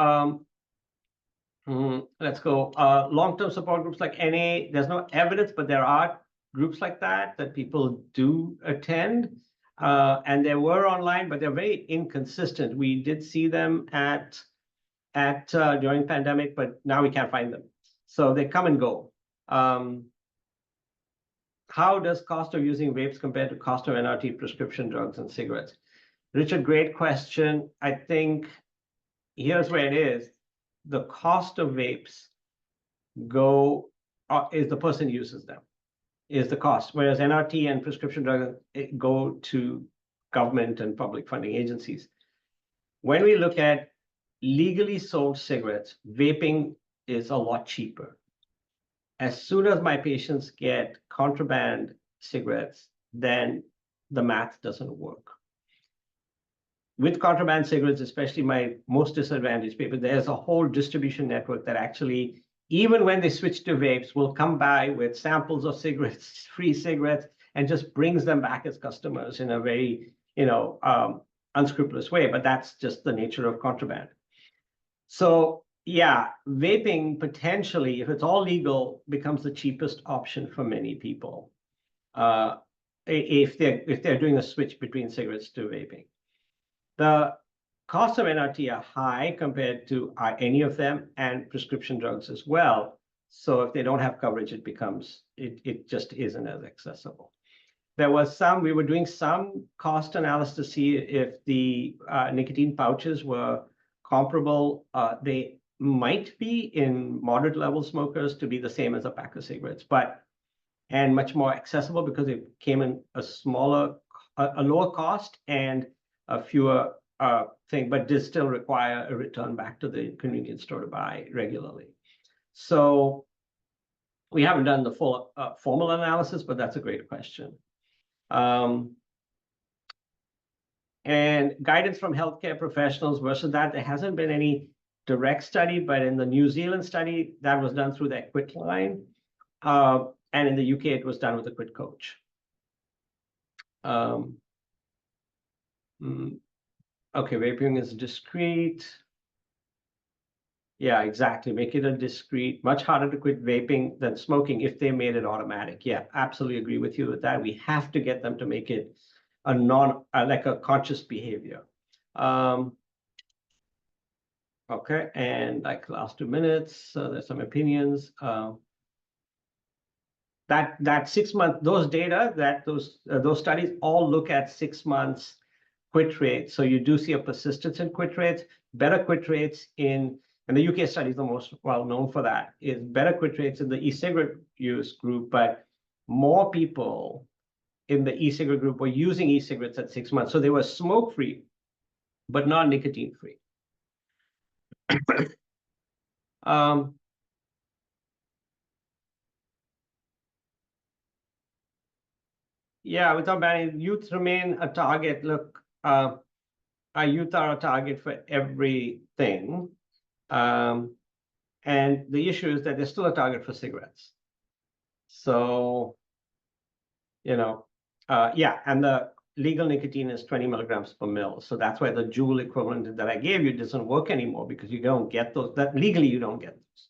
let's go. Long-term support groups like NA, there's no evidence, but there are groups like that people do attend. And they were online, but they're very inconsistent. We did see them at during pandemic, but now we can't find them. So they come and go. How does cost of using vapes compare to cost of NRT prescription drugs and cigarettes? Richard, great question. I think here's where it is. The cost of vapes is the person who uses them, is the cost, whereas NRT and prescription drugs go to government and public funding agencies. When we look at legally sold cigarettes, vaping is a lot cheaper. As soon as my patients get contraband cigarettes, then the math doesn't work. With contraband cigarettes, especially my most disadvantaged people, there's a whole distribution network that actually, even when they switch to vapes, will come by with samples of cigarettes, free cigarettes, and just brings them back as customers in a very, unscrupulous way. But that's just the nature of contraband. So yeah, vaping potentially, if it's all legal, becomes the cheapest option for many people. If they're doing a switch between cigarettes to vaping. The costs of NRT are high compared to any of them, and prescription drugs as well. So if they don't have coverage, it just isn't as accessible. We were doing some cost analysis to see if the nicotine pouches were comparable. They might be in moderate level smokers to be the same as a pack of cigarettes, and much more accessible because it came in a lower cost and a fewer thing, but did still require a return back to the convenience store to buy regularly. So we haven't done the full formal analysis, but that's a great question. And guidance from healthcare professionals versus that, there hasn't been any direct study, but in the New Zealand study, that was done through their Quit line. And in the UK, it was done with a Quit coach. Okay, vaping is discrete. Yeah, exactly. Make it a discrete, much harder to quit vaping than smoking if they made it automatic. Yeah, absolutely agree with you with that. We have to get them to make it a like a conscious behavior. Okay, and like last 2 minutes, there's some opinions. That 6 month, those data, those studies all look at 6 months quit rates. So you do see a persistence in quit rates, better quit rates and the UK study is the most well known for that, is better quit rates in the e-cigarette use group, but more people in the e-cigarette group were using e-cigarettes at 6 months. So they were smoke-free, but not nicotine-free. Yeah, without banning, youth remain a target. Look, our youth are a target for everything. And the issue is that they're still a target for cigarettes. So, yeah, and the legal nicotine is 20 milligrams per mil. So that's why the joule equivalent that I gave you doesn't work anymore, because you don't get those. That legally you don't get those.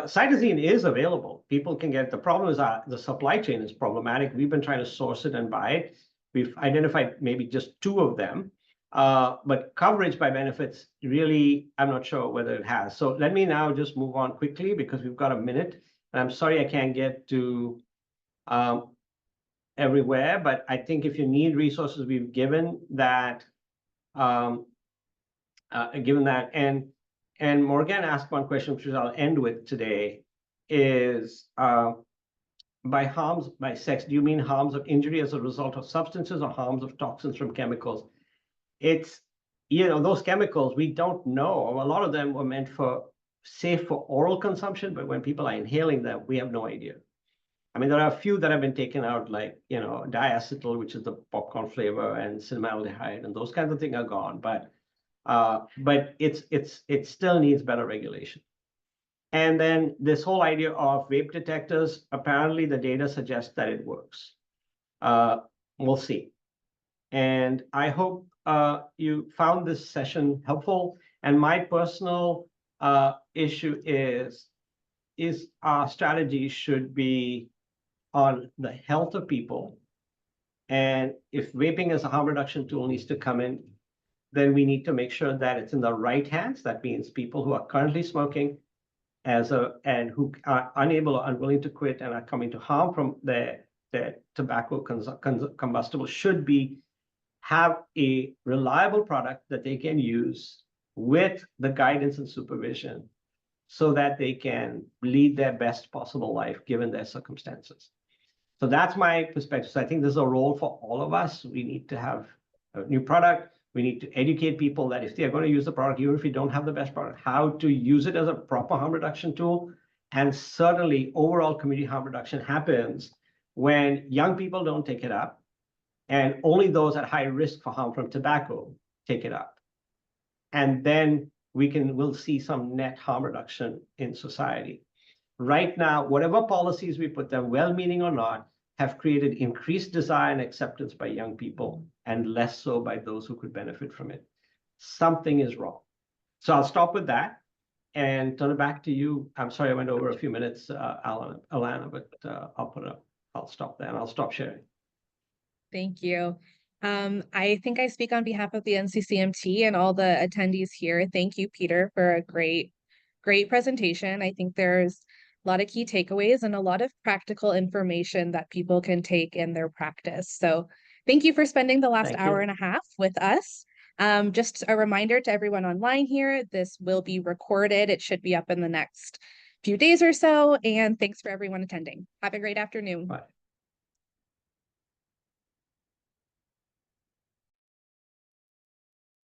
Cytosine is available. People can get it. The problem is the supply chain is problematic. We've been trying to source it and buy it. We've identified maybe just 2 of them. But coverage by benefits, really, I'm not sure whether it has. So let me now just move on quickly because we've got a minute. And I'm sorry I can't get to everywhere, but I think if you need resources, we've given that. And Morgan asked one question, which I'll end with today, is by sex, do you mean harms of injury as a result of substances or harms of toxins from chemicals? It's, those chemicals, we don't know. A lot of them were meant for safe for oral consumption, but when people are inhaling them, we have no idea. I mean, there are a few that have been taken out, like, diacetyl, which is the popcorn flavor, and cinnamaldehyde, and those kinds of things are gone. But it still needs better regulation. And then this whole idea of vape detectors, apparently the data suggests that it works. We'll see. And I hope you found this session helpful. And my personal issue is our strategy should be on the health of people. And if vaping as a harm reduction tool needs to come in, then we need to make sure that it's in the right hands. That means people who are currently smoking and who are unable or unwilling to quit and are coming to harm from their tobacco combustible should have a reliable product that they can use with the guidance and supervision so that they can lead their best possible life given their circumstances. So that's my perspective. So I think there's a role for all of us. We need to have a new product. We need to educate people that if they are going to use the product, even if we don't have the best product, how to use it as a proper harm reduction tool. And certainly overall community harm reduction happens when young people don't take it up, and only those at high risk for harm from tobacco take it up. And then we'll see some net harm reduction in society. Right now, whatever policies we put them, well-meaning or not, have created increased desire and acceptance by young people and less so by those who could benefit from it. Something is wrong. So I'll stop with that and turn it back to you. I'm sorry I went over a few minutes, Alana, but I'll stop there and I'll stop sharing. Thank you. I think I speak on behalf of the NCCMT and all the attendees here. Thank you, Peter, for a great presentation. I think there's a lot of key takeaways and a lot of practical information that people can take in their practice. So thank you for spending the last hour and a half with us. Just a reminder to everyone online here, this will be recorded. It should be up in the next few days or so. And thanks for everyone attending. Have a great afternoon. Bye.